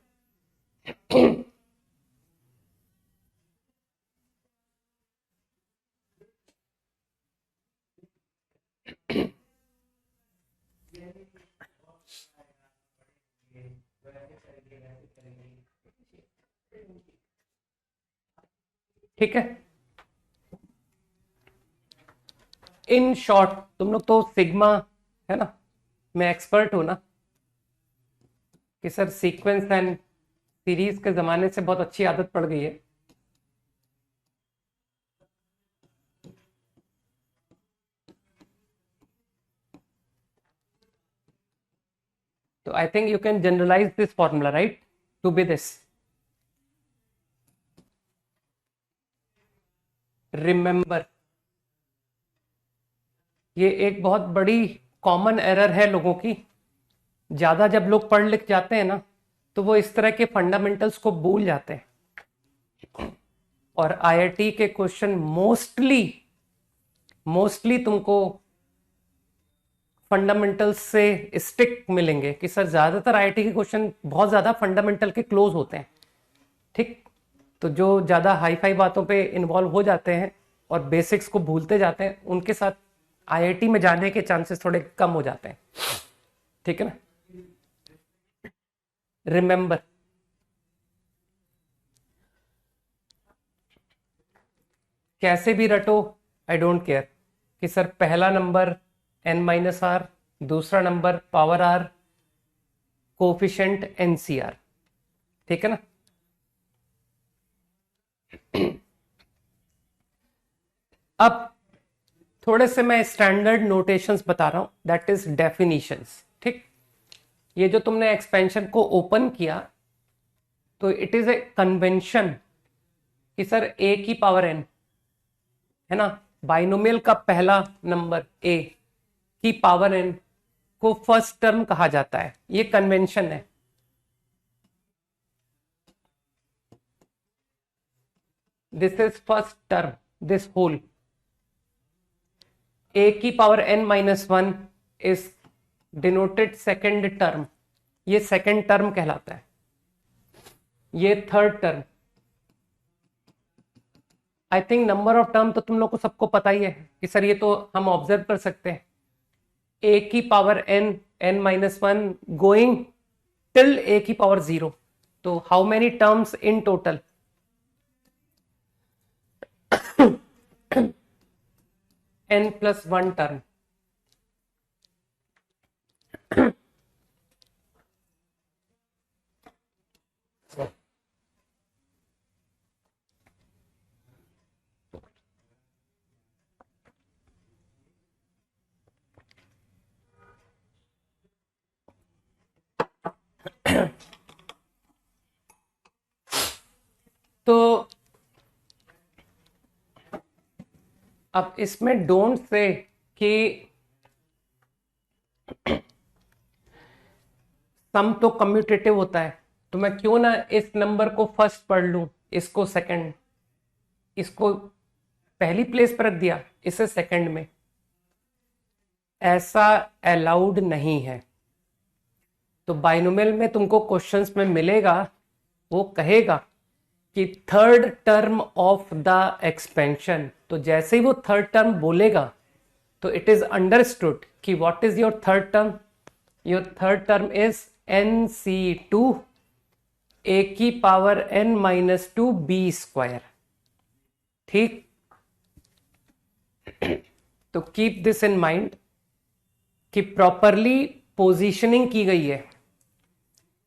ठीक है. इन शॉर्ट तुम लोग तो सिग्मा, है ना, मैं एक्सपर्ट हूं ना कि सर सीक्वेंस एंड सीरीज के जमाने से बहुत अच्छी आदत पड़ गई है. तो I think you can generalize this formula right to be this. Remember, ये एक बहुत बड़ी कॉमन एरर है लोगों की. ज्यादा जब लोग पढ़ लिख जाते हैं ना तो वो इस तरह के फंडामेंटल्स को भूल जाते हैं. और आईआईटी के क्वेश्चन मोस्टली तुमको फंडामेंटल्स से स्टिक मिलेंगे कि सर ज्यादातर आईआईटी के क्वेश्चन बहुत ज्यादा फंडामेंटल के क्लोज होते हैं. ठीक. तो जो ज्यादा हाई फाई बातों पे इन्वॉल्व हो जाते हैं और बेसिक्स को भूलते जाते हैं, उनके साथ आईआईटी में जाने के चांसेस थोड़े कम हो जाते हैं. ठीक है ना. रिमेंबर, कैसे भी रटो, आई डोंट केयर कि सर पहला नंबर n-r, दूसरा number power r, coefficient NCr. ठीक है ना. अब थोड़े से मैं स्टैंडर्ड नोटेशंस बता रहा हूं, दैट इज डेफिनेशंस. ठीक. ये जो तुमने एक्सपेंशन को ओपन किया तो इट इज ए कन्वेंशन कि सर a की पावर n, है ना, बाइनोमियल का पहला नंबर a की पावर n को फर्स्ट टर्म कहा जाता है. ये कन्वेंशन है. This is first term, this whole. a की पावर n-1 is denoted second term. ये सेकेंड टर्म कहलाता है. ये third term. I think number of term तो तुम लोग को सबको पता ही है कि सर ये तो हम ऑब्जर्व कर सकते हैं. a की पावर n-1 गोइंग टिल a की पावर 0. तो how many terms in total? n+1 term. तो अब इसमें डोंट से कि सम तो कम्यूटेटिव होता है, तो मैं क्यों ना इस नंबर को फर्स्ट पढ़ लूं, इसको सेकंड, इसको पहली प्लेस पर रख दिया, इसे सेकंड में. ऐसा अलाउड नहीं है. तो बाइनोमियल में तुमको क्वेश्चंस में मिलेगा, वो कहेगा कि third term of the expansion. तो जैसे ही वो थर्ड टर्म बोलेगा तो इट इज अंडरस्टूड कि what is your third term. Your third term is NC2 a की पावर n-2 b स्क्वायर। ठीक, तो कीप दिस इन माइंड कि प्रॉपरली पोजीशनिंग की गई है।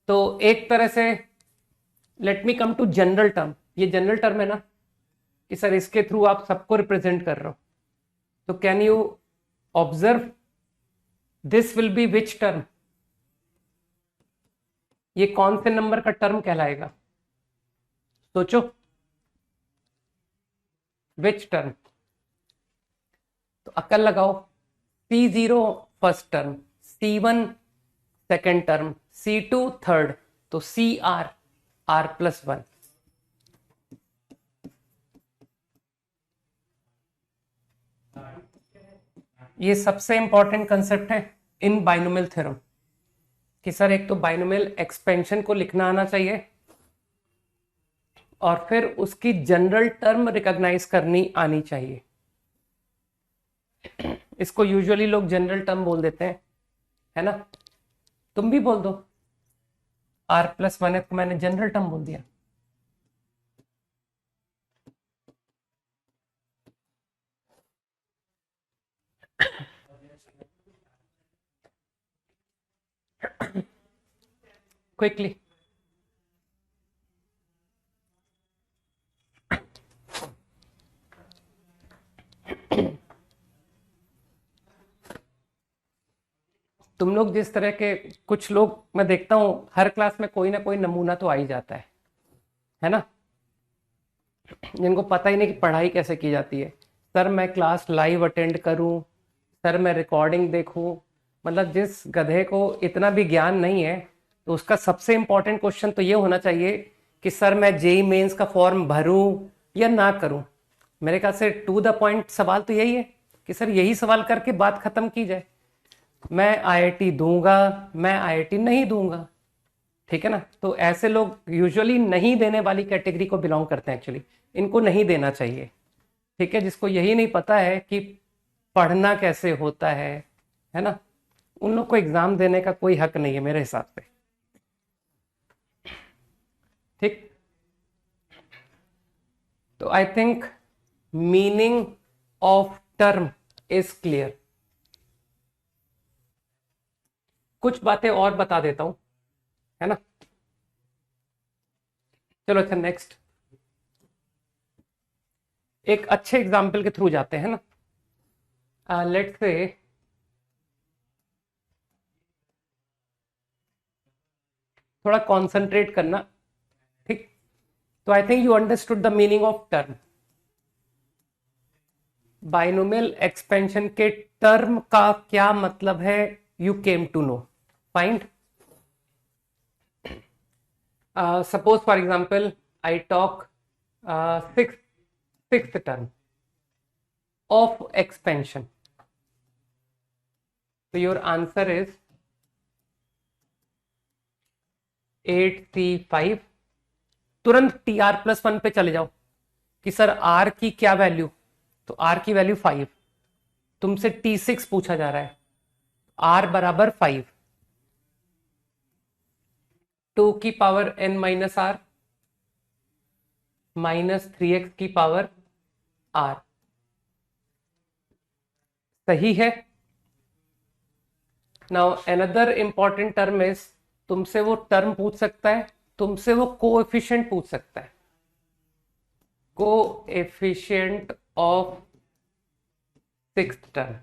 तो एक तरह से let me come to general term. ये जनरल टर्म है ना कि सर इसके थ्रू आप सबको रिप्रेजेंट कर रहे हो, तो can you observe this will be which term? ये कौन से नंबर का टर्म कहलाएगा? सोचो, विच टर्म? तो अक्ल लगाओ। C0 first term, C1 second term, C2 third, तो CR R+1। ये सबसे इंपॉर्टेंट कंसेप्ट है इन बाइनोमियल थ्योरम कि सर एक तो बाइनोमियल एक्सपेंशन को लिखना आना चाहिए और फिर उसकी जनरल टर्म रिकॉग्नाइज करनी आनी चाहिए। इसको यूजुअली लोग जनरल टर्म बोल देते हैं, है ना? तुम भी बोल दो, R+1 है तो मैंने जनरल टर्म बोल दिया। क्विकली, तुम लोग जिस तरह के, कुछ लोग मैं देखता हूं हर क्लास में कोई ना कोई नमूना तो आ ही जाता है ना? जिनको पता ही नहीं कि पढ़ाई कैसे की जाती है। सर मैं क्लास लाइव अटेंड करूं, सर मैं रिकॉर्डिंग देखूं, मतलब जिस गधे को इतना भी ज्ञान नहीं है तो उसका सबसे इंपॉर्टेंट क्वेश्चन तो ये होना चाहिए कि सर मैं जेई मेंस का फॉर्म भरूं या ना करूं। मेरे ख्याल से टू द पॉइंट सवाल तो यही है कि सर यही सवाल करके बात खत्म की जाए। मैं आईआईटी दूंगा, मैं आईआईटी नहीं दूंगा, ठीक है ना? तो ऐसे लोग यूजुअली नहीं देने वाली कैटेगरी को बिलोंग करते हैं। एक्चुअली इनको नहीं देना चाहिए, ठीक है? जिसको यही नहीं पता है कि पढ़ना कैसे होता है ना? उन लोग को एग्जाम देने का कोई हक नहीं है मेरे हिसाब से, ठीक? तो I think meaning of term is clear. कुछ बातें और बता देता हूं, है ना? चलो अच्छा, नेक्स्ट एक अच्छे एग्जाम्पल के थ्रू जाते हैं ना। लेट्स से थोड़ा कॉन्सेंट्रेट करना, ठीक? तो I think you understood the meaning of term. Binomial expansion के टर्म का क्या मतलब है, you came to know. Find suppose for example I talk sixth term of expansion, so your answer is 8C5। तुरंत TR+1 पे चले जाओ कि सर R की क्या वैल्यू, तो R की वैल्यू 5। तुमसे T6 पूछा जा रहा है, R बराबर 5, 2 की पावर n-r -3x की पावर r, सही है? Now another important term is, तुमसे वो टर्म पूछ सकता है, तुमसे वो कोएफिशिएंट पूछ सकता है, कोएफिशिएंट ऑफ सिक्स्थ टर्म।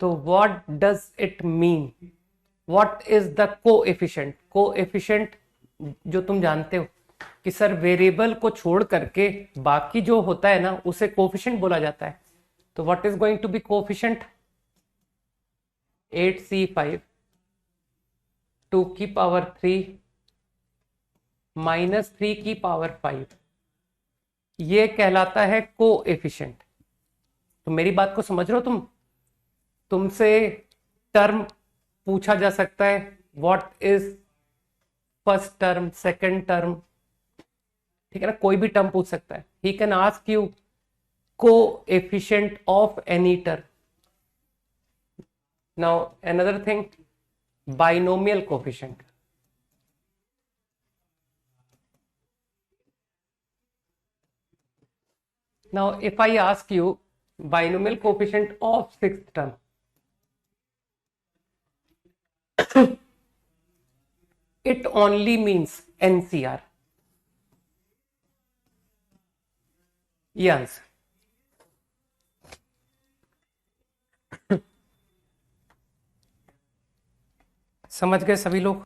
तो what does it mean? What is the coefficient? Coefficient जो तुम जानते हो कि सर वेरिएबल को छोड़ करके बाकी जो होता है ना उसे कोएफिशिएंट बोला जाता है। तो what is going to be coefficient? 8C5, 2 की पावर 3 -3 की पावर 5, ये कहलाता है कोएफिशिएंट। तो मेरी बात को समझ रहे हो तुम? तुमसे टर्म पूछा जा सकता है, what is first term, second term, ठीक है ना? कोई भी टर्म पूछ सकता है। He can ask you coefficient of any term, Now another thing, binomial coefficient. Now if I ask you binomial coefficient of sixth term, it only means NCR. ये answer. समझ गए सभी लोग?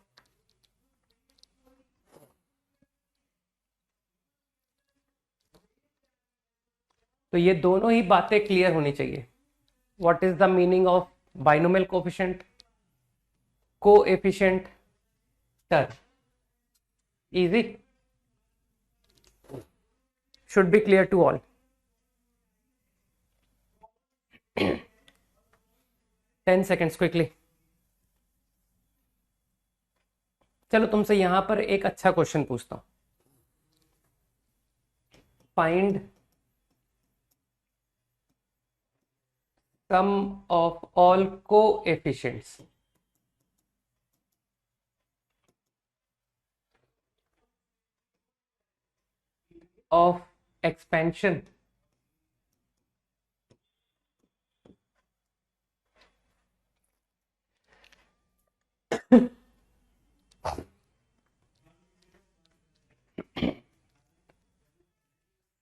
तो ये दोनों ही बातें क्लियर होनी चाहिए। What is the meaning of binomial coefficient, coefficient term? Easy, should be clear to all. 10 seconds quickly. चलो तुमसे यहां पर एक अच्छा क्वेश्चन पूछता हूं। Find sum of all coefficients of expansion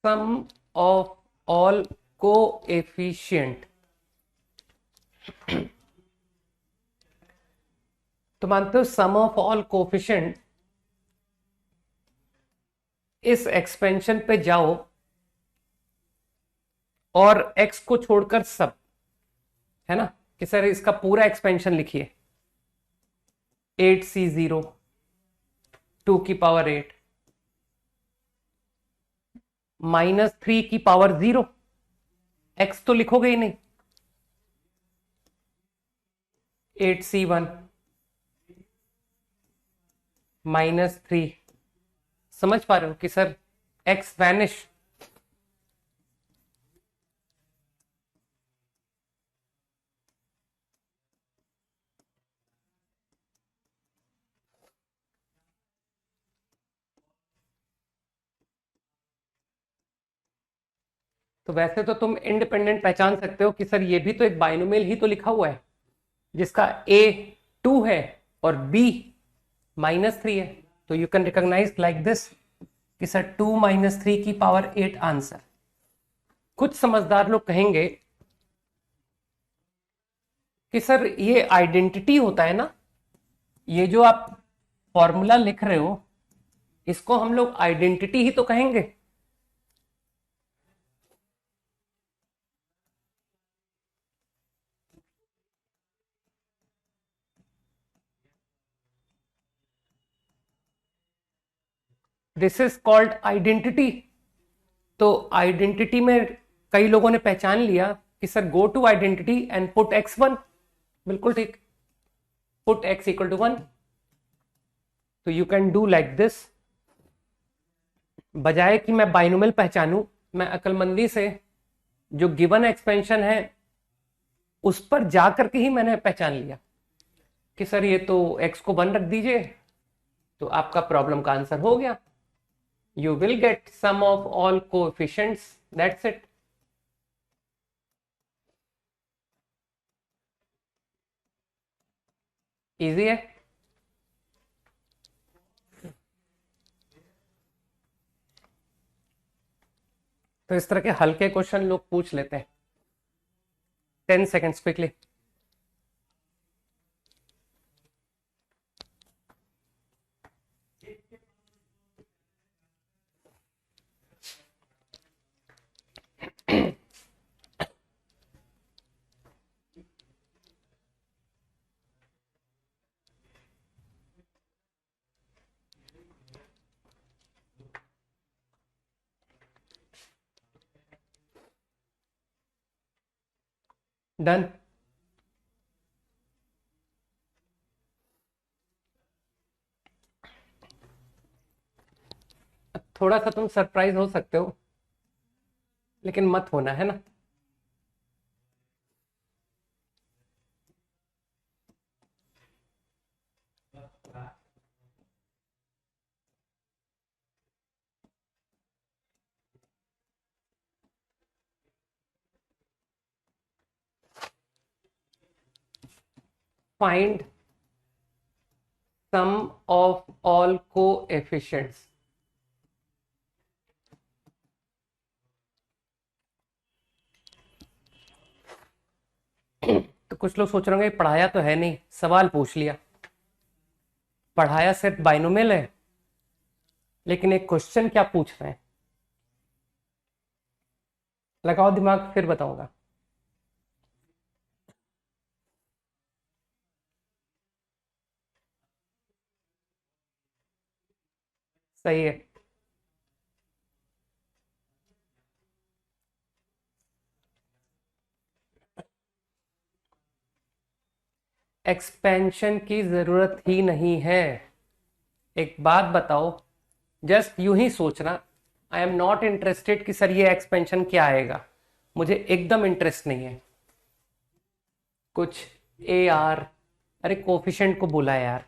sum of all coefficient। तो मानते हो सम ऑफ ऑल कोएफिशिएंट, इस एक्सपेंशन पे जाओ और x को छोड़कर सब, है ना, कि सर इसका पूरा एक्सपेंशन लिखिए। 8c0 2 की पावर 8 -3 की पावर 0, x तो लिखोगे ही नहीं। 8c1 -3, समझ पा रहे हो कि सर x वैनिश। तो वैसे तो तुम इंडिपेंडेंट पहचान सकते हो कि सर ये भी तो एक बाइनोमियल ही तो लिखा हुआ है, जिसका a 2 है और b -3 है। तो you can recognize like this कि सर 2 - 3 की पावर 8 आंसर। कुछ समझदार लोग कहेंगे कि सर ये आइडेंटिटी होता है ना, ये जो आप फॉर्मूला लिख रहे हो इसको हम लोग आइडेंटिटी ही तो कहेंगे। This is called identity. तो आइडेंटिटी में कई लोगों ने पहचान लिया कि sir go to identity and put x1। बिल्कुल ठीक, पुट x इक्वल टू 1। तो you can do like this. बजाय कि मैं बाइनोमियल पहचानूं, मैं अकलमंदी से जो गिवन एक्सपेंशन है उस पर जाकर के ही मैंने पहचान लिया कि सर ये तो x को 1 रख दीजिए, तो आपका प्रॉब्लम का आंसर हो गया। You will get sum of all coefficients, that's it। Easy है। तो इस तरह के हल्के क्वेश्चन लोग पूछ लेते हैं। 10 seconds क्विकली। डन। थोड़ा सा तुम सरप्राइज हो सकते हो, लेकिन मत होना, है ना। Find sum of all coefficients. तो कुछ लोग सोच रहे होंगे पढ़ाया तो है नहीं, सवाल पूछ लिया। पढ़ाया सिर्फ बाइनोमियल है, लेकिन एक क्वेश्चन क्या पूछ रहे हैं, लगाओ दिमाग फिर बताऊंगा। सही है। एक्सपेंशन की जरूरत ही नहीं है। एक बात बताओ, जस्ट यूं ही सोचना, आई एम नॉट इंटरेस्टेड कि सर ये एक्सपेंशन क्या आएगा, मुझे एकदम इंटरेस्ट नहीं है। कुछ ए आर, अरे कोफिशिएंट को बोला यार,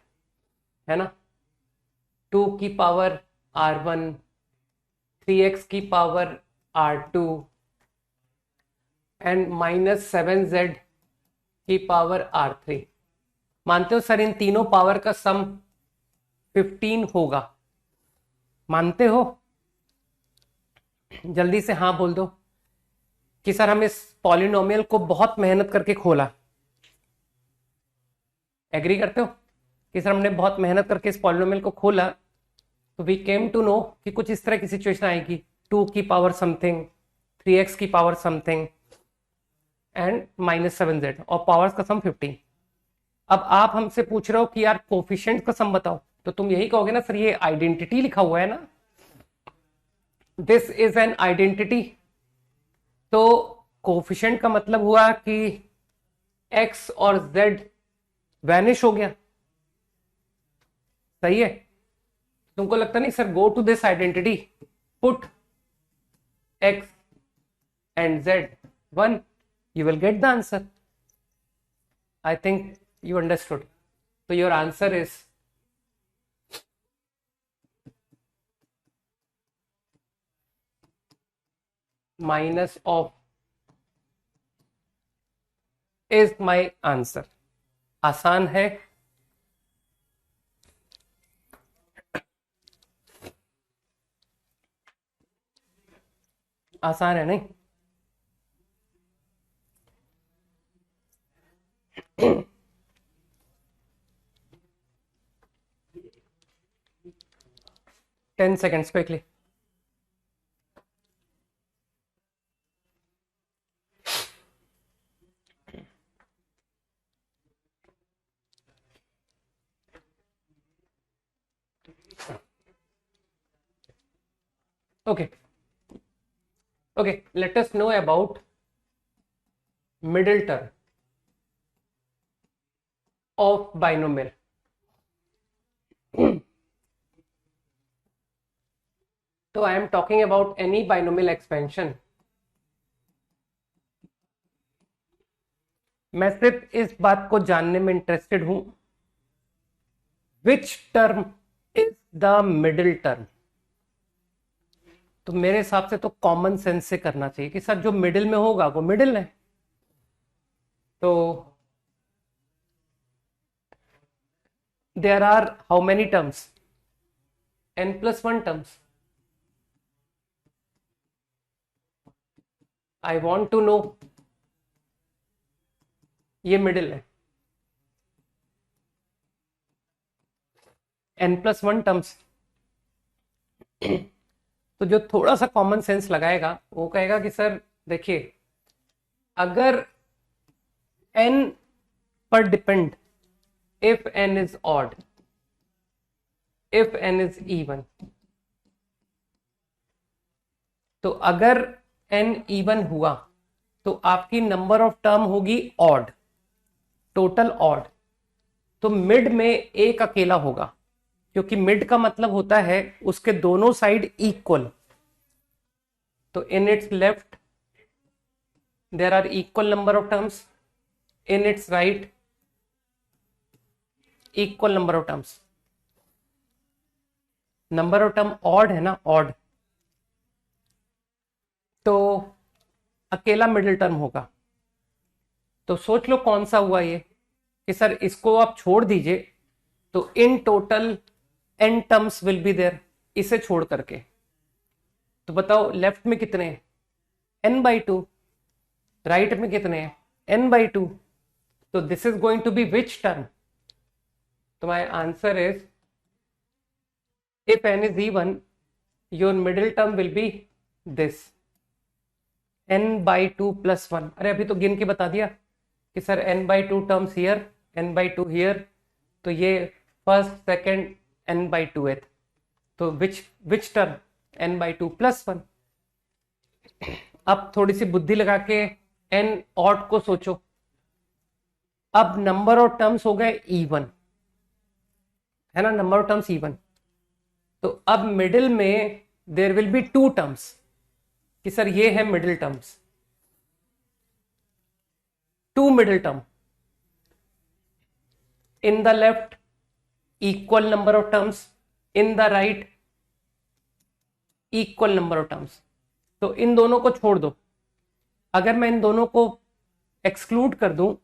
है ना, 2 की पावर R1, 3x की पावर R2 एंड -7z की पावर R3। मानते हो सर इन तीनों पावर का सम 15 होगा, मानते हो? जल्दी से हाँ बोल दो कि सर हम इस पॉलिनोमियल को बहुत मेहनत करके खोला। एग्री करते हो कि सर हमने बहुत मेहनत करके इस पॉलिनोमियल को खोला, तो वी केम टू नो कि कुछ इस तरह की सिचुएशन आएगी, 2 की पावर समथिंग, 3x की पावर समथिंग एंड -7z और पावर्स का सम 15। अब आप हमसे पूछ रहे हो कि यार कोफिशिएंट का सम बताओ, तो तुम यही कहोगे ना सर ये आइडेंटिटी लिखा हुआ है ना, दिस इज एन आइडेंटिटी। तो कोफिशिएंट का मतलब हुआ कि x और z वैनिश हो गया। सही है। तुमको लगता नहीं sir go to this identity, put x and z 1, you will get the answer. I think you understood. So your answer is minus of is my answer. आसान है। आसान है नहीं? 10 seconds quickly. Okay. Okay, let us know about middle term of binomial. So I am talking about any binomial expansion. मैं सिर्फ इस बात को जानने में इंटरेस्टेड हूं, which term is the middle term. तो मेरे हिसाब से तो कॉमन सेंस से करना चाहिए कि सर जो मिडिल में होगा वो मिडिल है। तो there are how many terms? n+1 terms. I want to know, ये मिडिल है, n+1 टर्म्स। तो जो थोड़ा सा कॉमन सेंस लगाएगा वो कहेगा कि सर देखिए, अगर n पर depend, if n is odd, if n is even, तो अगर n इवन हुआ तो आपकी नंबर ऑफ टर्म होगी ऑड, टोटल ऑड। तो मिड में एक अकेला होगा, क्योंकि मिड का मतलब होता है उसके दोनों साइड इक्वल। तो in its left there are equal number of terms, in its right equal number of terms. Number of term odd है ना, ऑड, तो अकेला मिडिल टर्म होगा। तो सोच लो कौन सा हुआ ये, कि सर इसको आप छोड़ दीजिए तो in total n terms will be there, इसे छोड़ करके। तो बताओ लेफ्ट में कितने हैं, n/2, राइट में कितने हैं, n/2। तो this is going to be which term? तो my answer is if n is even, your middle term will be this n/2 plus 1। अरे अभी तो गिन के बता दिया कि sir n/2 terms here, n/2 here, तो ये फर्स्ट सेकंड n/2 है। तो विच टर्म, n/2 plus 1। अब थोड़ी सी बुद्धि लगा के n ऑड को सोचो। अब नंबर ऑफ टर्म्स हो गए इवन, है ना, नंबर ऑफ टर्म्स इवन। तो अब मिडिल में देयर विल बी 2 टर्म्स, कि सर ये है middle terms, 2 middle term. In the left equal number of terms, in the right equal number of terms. तो इन दोनों को छोड़ दो। अगर मैं इन दोनों को एक्सक्लूड कर दूं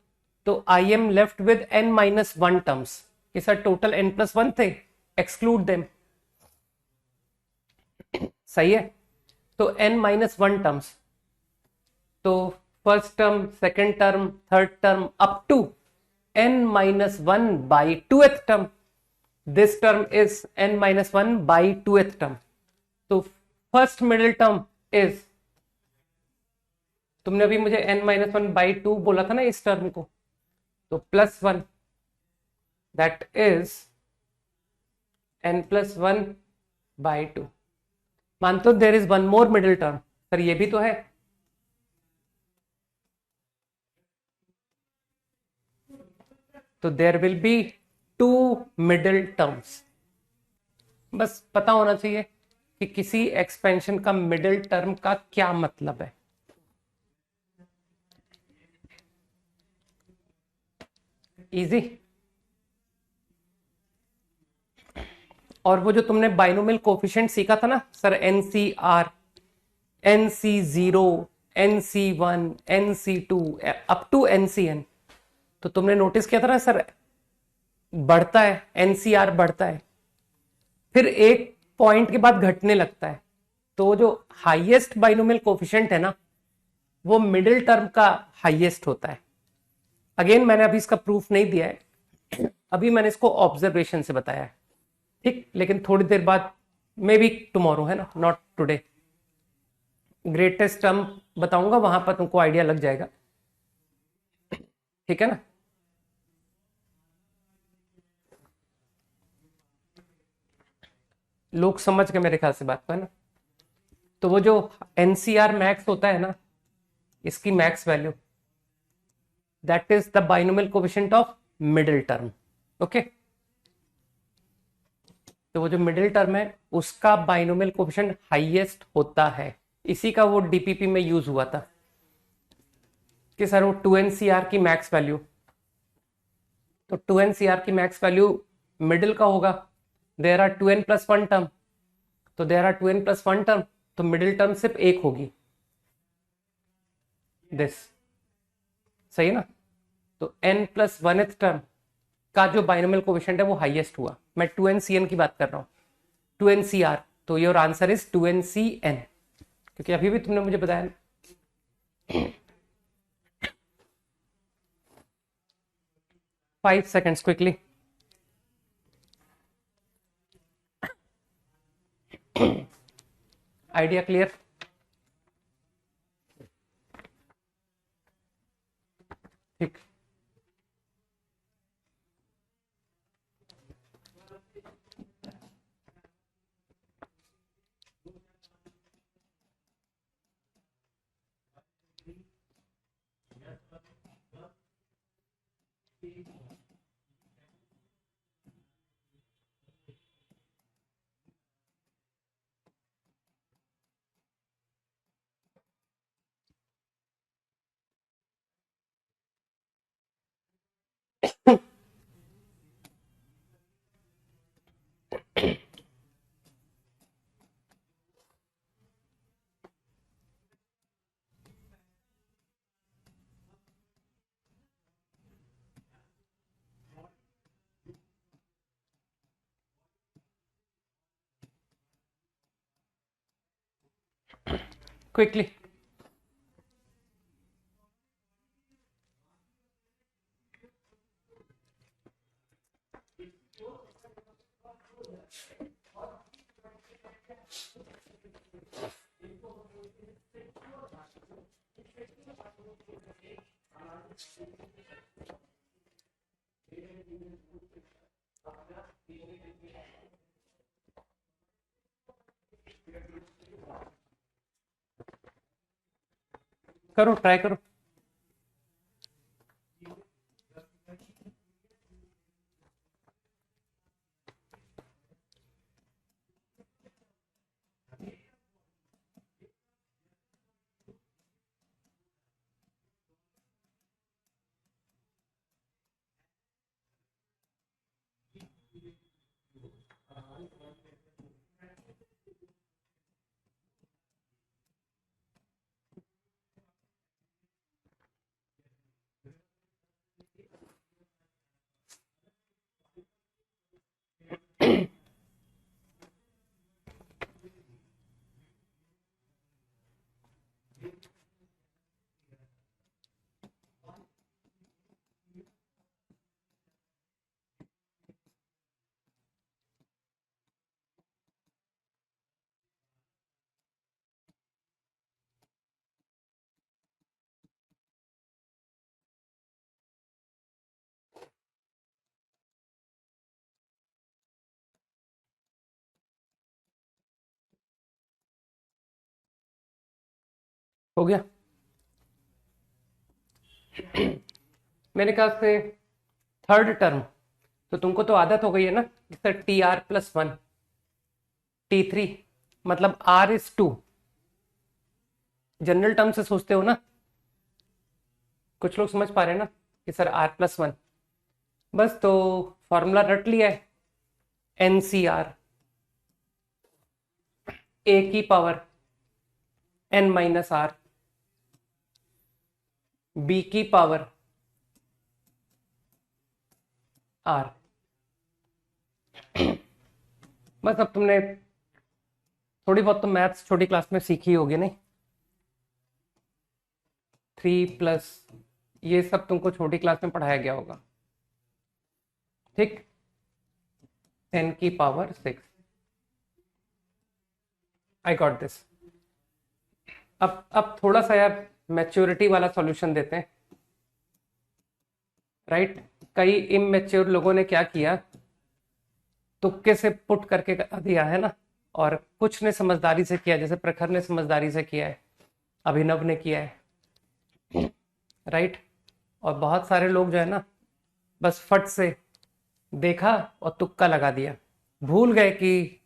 तो I am left with n-1 terms, कि सर टोटल n+1 थे, एक्सक्लूड देम। सही है। तो n-1 टर्म्स, तो first term, second term, third term, up to n-1/2th term. This term is n-1/2th term. तो फर्स्ट मिडिल टर्म इज, तुमने अभी मुझे n-1/2 बोला था ना इस टर्म को, तो +1, दैट इज n+1/2। मानते हो there is one more middle term, sir ये भी तो है। तो there will be 2 middle terms. बस पता होना चाहिए कि किसी एक्सपेंशन का मिडिल टर्म का क्या मतलब है। इजी। और वो जो तुमने बाइनोमियल कोफिशिएंट सीखा था ना sir, NCR, NC0, NC1, NC2 up to NCN, तो तुमने नोटिस किया था ना सर, बढ़ता है, NCR बढ़ता है, फिर एक पॉइंट के बाद घटने लगता है। तो जो हाईएस्ट बाइनोमियल कोफिशिएंट है ना, वो मिडिल टर्म का हाईएस्ट होता है। अगेन मैंने अभी इसका प्रूफ नहीं दिया है, अभी मैंने इसको ऑब्जर्वेशन से बताया है, ठीक। लेकिन थोड़ी देर बाद, मे बी टुमारो, है ना, नॉट टुडे, ग्रेटेस्ट टर्म बताऊंगा, वहां पर तुमको आइडिया लग जाएगा, ठीक है ना। लोग समझ के मेरे ख्याल से बात को, है ना। तो वो जो NCR मैक्स होता है ना, इसकी max value, that is the binomial coefficient of middle term. Okay. तो वो जो मिडिल टर्म है उसका बाइनोमियल कोफिशिएंट हाईएस्ट होता है। इसी का वो डीपीपी में यूज हुआ था कि सर वो 2NCR की मैक्स वैल्यू, तो 2NCR की मैक्स वैल्यू मिडिल का होगा। देयर आर 2n+1 टर्म, तो देयर आर 2n+1 टर्म, तो मिडिल टर्म सिर्फ एक होगी, दिस। सही है ना। तो n+1th टर्म का जो बाइनोमियल कोफिशिएंट है वो हाईएस्ट हुआ। मैं 2NCN की बात कर रहा हूं, 2NCR, तो योर आंसर इज 2NCN, क्योंकि अभी भी तुमने मुझे बताया 5 seconds क्विकली। Idea clear? ठीक। क्विकली। करो, ट्राई करो। हो गया मेरे ख्याल से। थर्ड टर्म तो तुमको तो आदत हो गई है ना, सर TR+1 T3 मतलब R/2 जनरल टर्म से सोचते हो ना। कुछ लोग समझ पा रहे हैं ना कि सर R+1, बस तो फॉर्मूला रट लिया है। NCR A⁻n−R B⁻R। बस अब तुमने थोड़ी बहुत तो मैथ्स छोटी क्लास में सीखी होगी नहीं। 3+ ये सब तुमको छोटी क्लास में पढ़ाया गया होगा, ठीक। 10⁶। I got this. अब थोड़ा सा यार मैच्योरिटी वाला सॉल्यूशन देते हैं, राइट। कई इमेच्योर लोगों ने क्या किया, तुक्के से पुट करके दिया है ना, और कुछ ने समझदारी से किया, जैसे प्रखर ने समझदारी से किया है, अभिनव ने किया है, राइट। और बहुत सारे लोग जो है ना, बस फट से देखा और तुक्का लगा दिया, भूल गए कि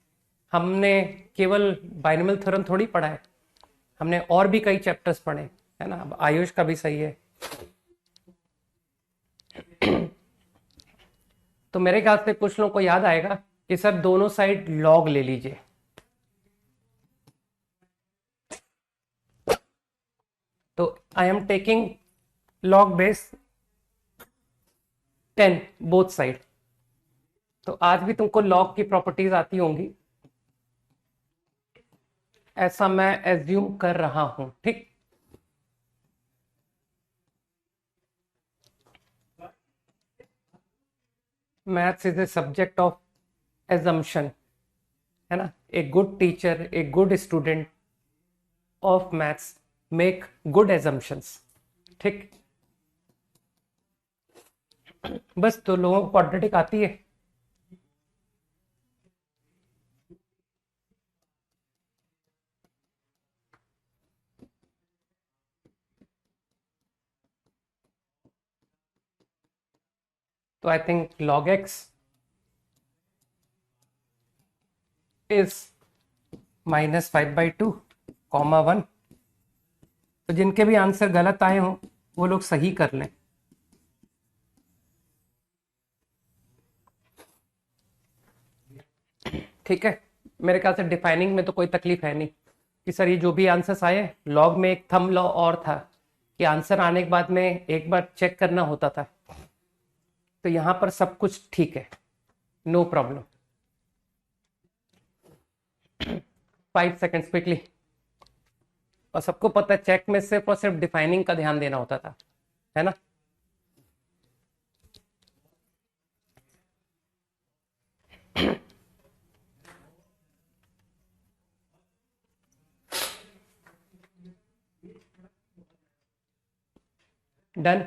हमने केवल बाइनोमियल थ्योरम थोड़ी पढ़ा है, हमने और भी कई चैप्टर्स पढ़े, है ना। अब आयुष का भी सही है। तो मेरे ख्याल से कुछ लोगों को याद आएगा कि सर दोनों साइड लॉग ले लीजिए। तो I am taking log base 10 both side. तो आज भी तुमको लॉग की प्रॉपर्टीज आती होंगी, ऐसा मैं एज्यूम कर रहा हूं, ठीक। Maths is a subject of assumption, है ना। A good teacher, a good student of maths make good assumptions, ठीक। बस तो लोगों को क्वाड्रेटिक आती है। तो I think log x is -5/2, 1। तो जिनके भी आंसर गलत आए हों वो लोग सही कर लें। ठीक है, मेरे ख्याल से डिफाइनिंग में तो कोई तकलीफ है नहीं कि सर ये जो भी आंसर्स आए, लॉग में एक थंब लॉ और था कि आंसर आने के बाद में एक बार चेक करना होता था। तो यहां पर सब कुछ ठीक है, नो प्रॉब्लम। 5 seconds quickly. और सबको पता है चेक में सिर्फ और सिर्फ डिफाइनिंग का ध्यान देना होता था, है ना। डन,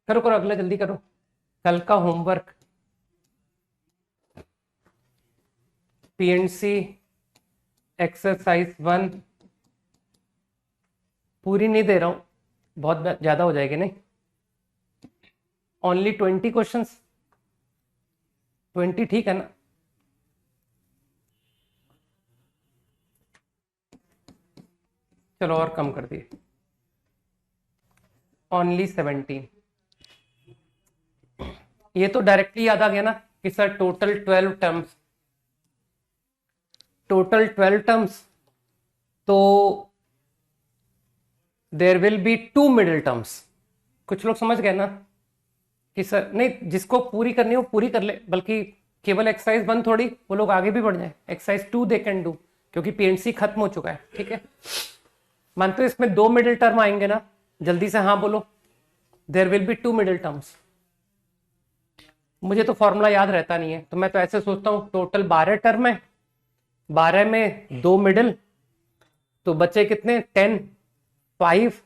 करो करो अगला जल्दी करो। कल का होमवर्क पीएनसी एक्सरसाइज 1 पूरी नहीं दे रहा हूं, बहुत ज्यादा हो जाएगी। नहीं, ओनली 20 क्वेश्चंस, 20 ठीक है ना। चलो और कम कर दिए, ओनली 17। ये तो डायरेक्टली याद आ गया ना कि sir total 12 terms, total 12 terms, तो there will be 2 middle terms. कुछ लोग समझ गए ना कि सर नहीं, जिसको पूरी करनी हो पूरी कर ले, बल्कि केवल एक्सरसाइज 1 थोड़ी, वो लोग आगे भी बढ़ जाए, एक्सरसाइज 2 दे कैन डू, क्योंकि पीएनसी खत्म हो चुका है। ठीक है, मानते हो इसमें 2 मिडिल टर्म आएंगे ना, जल्दी से हाँ बोलो। There will be 2 middle terms. मुझे तो फॉर्मूला याद रहता नहीं है, तो मैं तो ऐसे सोचता हूं टोटल 12 टर्म है, 12 में 2 मिडिल, तो बचे कितने, 10, 5,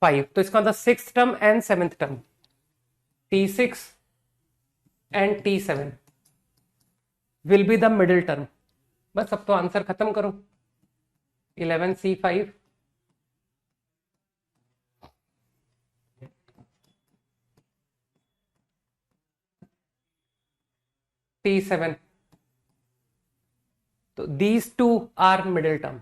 5, तो इसका मतलब 6th term and 7th term, T6 and T7 will be the middle term. बस अब तो आंसर खत्म करो। 11C5 T7, तो these two are middle term।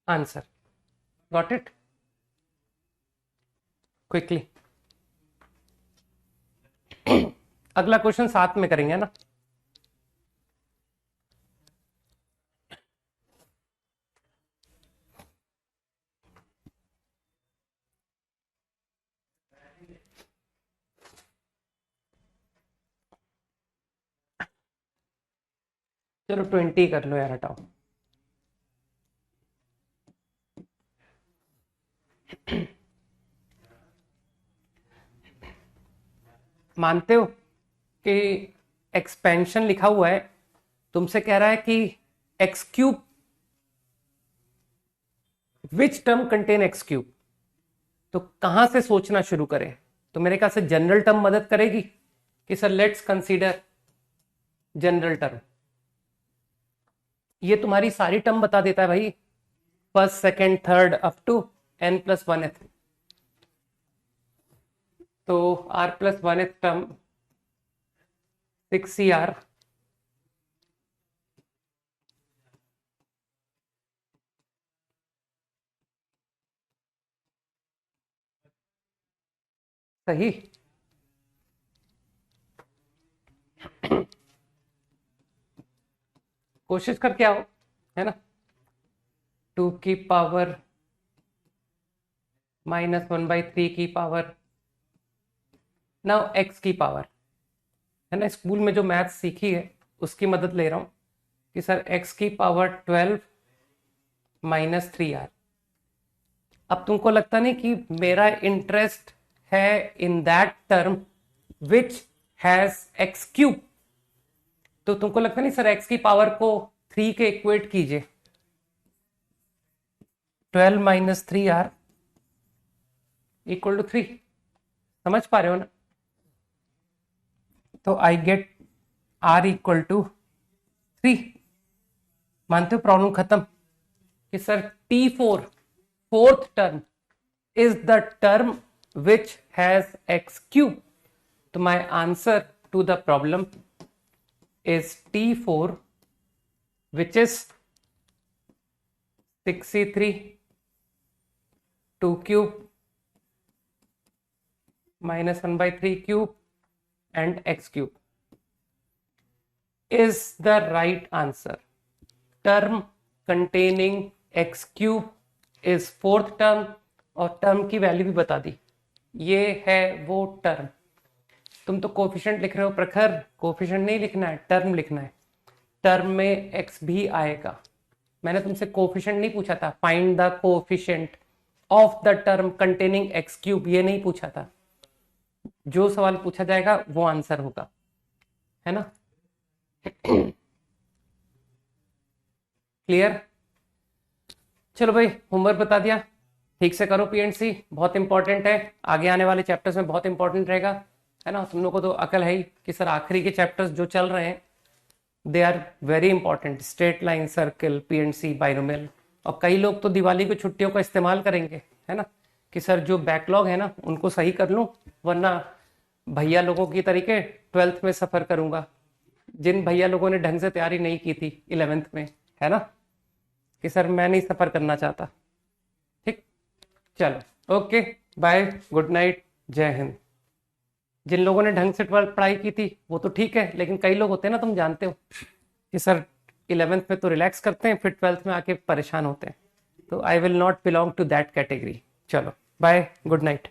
Answer got it quickly. अगला क्वेश्चन साथ में करेंगे ना। चलो 20 कर लो यार, हटाओ। मानते हो कि एक्सपेंशन लिखा हुआ है, तुमसे कह रहा है कि x cube, which term contain x cube, तो कहां से सोचना शुरू करें। तो मेरे ख्याल से जनरल टर्म मदद करेगी कि sir let's consider general term. ये तुम्हारी सारी टर्म बता देता है भाई, first second third up to n+1th। तो r+1th टर्म 6CR सही। कोशिश करके आओ, है ना। 2 की पावर -1/3 की पावर, नाउ x की पावर, है ना। स्कूल में जो मैथ सीखी है उसकी मदद ले रहा हूं कि सर x की पावर 12 -3r। अब तुमको लगता नहीं कि मेरा इंटरेस्ट है in that term which has x cube, तो तुमको लगता नहीं सर x की पावर को 3 के इक्वेट कीजिए, 12 - 3r इक्वल टू 3। समझ पा रहे हो ना। तो I get r equal to 3। मानते हो प्रॉब्लम खत्म कि sir T4 fourth term is the term which has x cube. So my answer to the problem is T4, which is 6C3 2 cube -1/3 cube and x cube is the right answer. Term containing x cube is fourth term, और term की value भी बता दी। ये है वो term तुम तो coefficient लिख रहे हो प्रखर, कोफिशिएंट नहीं लिखना है, टर्म लिखना है। टर्म में एक्स भी आएगा। मैंने तुमसे कोफिशिएंट नहीं पूछा था, find the coefficient of the term containing x cube, ये नहीं पूछा था। जो सवाल पूछा जाएगा वो आंसर होगा, है ना? क्लियर? चलो भाई, होमवर्क बता दिया, ठीक से करो। पीएनसी बहुत इंपॉर्टेंट है, आगे आने वाले चैप्टर्स में बहुत इंपॉर्टेंट रहेगा, है ना? तुम लोग को तो अकल है ही कि सर आखिरी के चैप्टर्स जो चल रहे हैं they are very important, straight line, circle, PNC, binomial. और कई लोग तो दिवाली की छुट्टियों का इस्तेमाल करेंगे, है ना, कि सर जो बैकलॉग है ना उनको सही कर लूं, वरना भैया लोगों की तरीके 12th में सफर करूंगा, जिन भैया लोगों ने ढंग से तैयारी नहीं की थी 11th में, है ना, कि सर मैं नहीं सफर करना चाहता। ठीक, चलो ओके, बाय, गुड नाइट, जय हिंद। जिन लोगों ने ढंग से 12th पढ़ाई की थी वो तो ठीक है, लेकिन कई लोग होते हैं ना, तुम जानते हो कि सर 11th में तो रिलैक्स करते हैं, फिर 12th में आके परेशान होते हैं। तो I will not belong to that category. चलो बाय, गुड नाइट।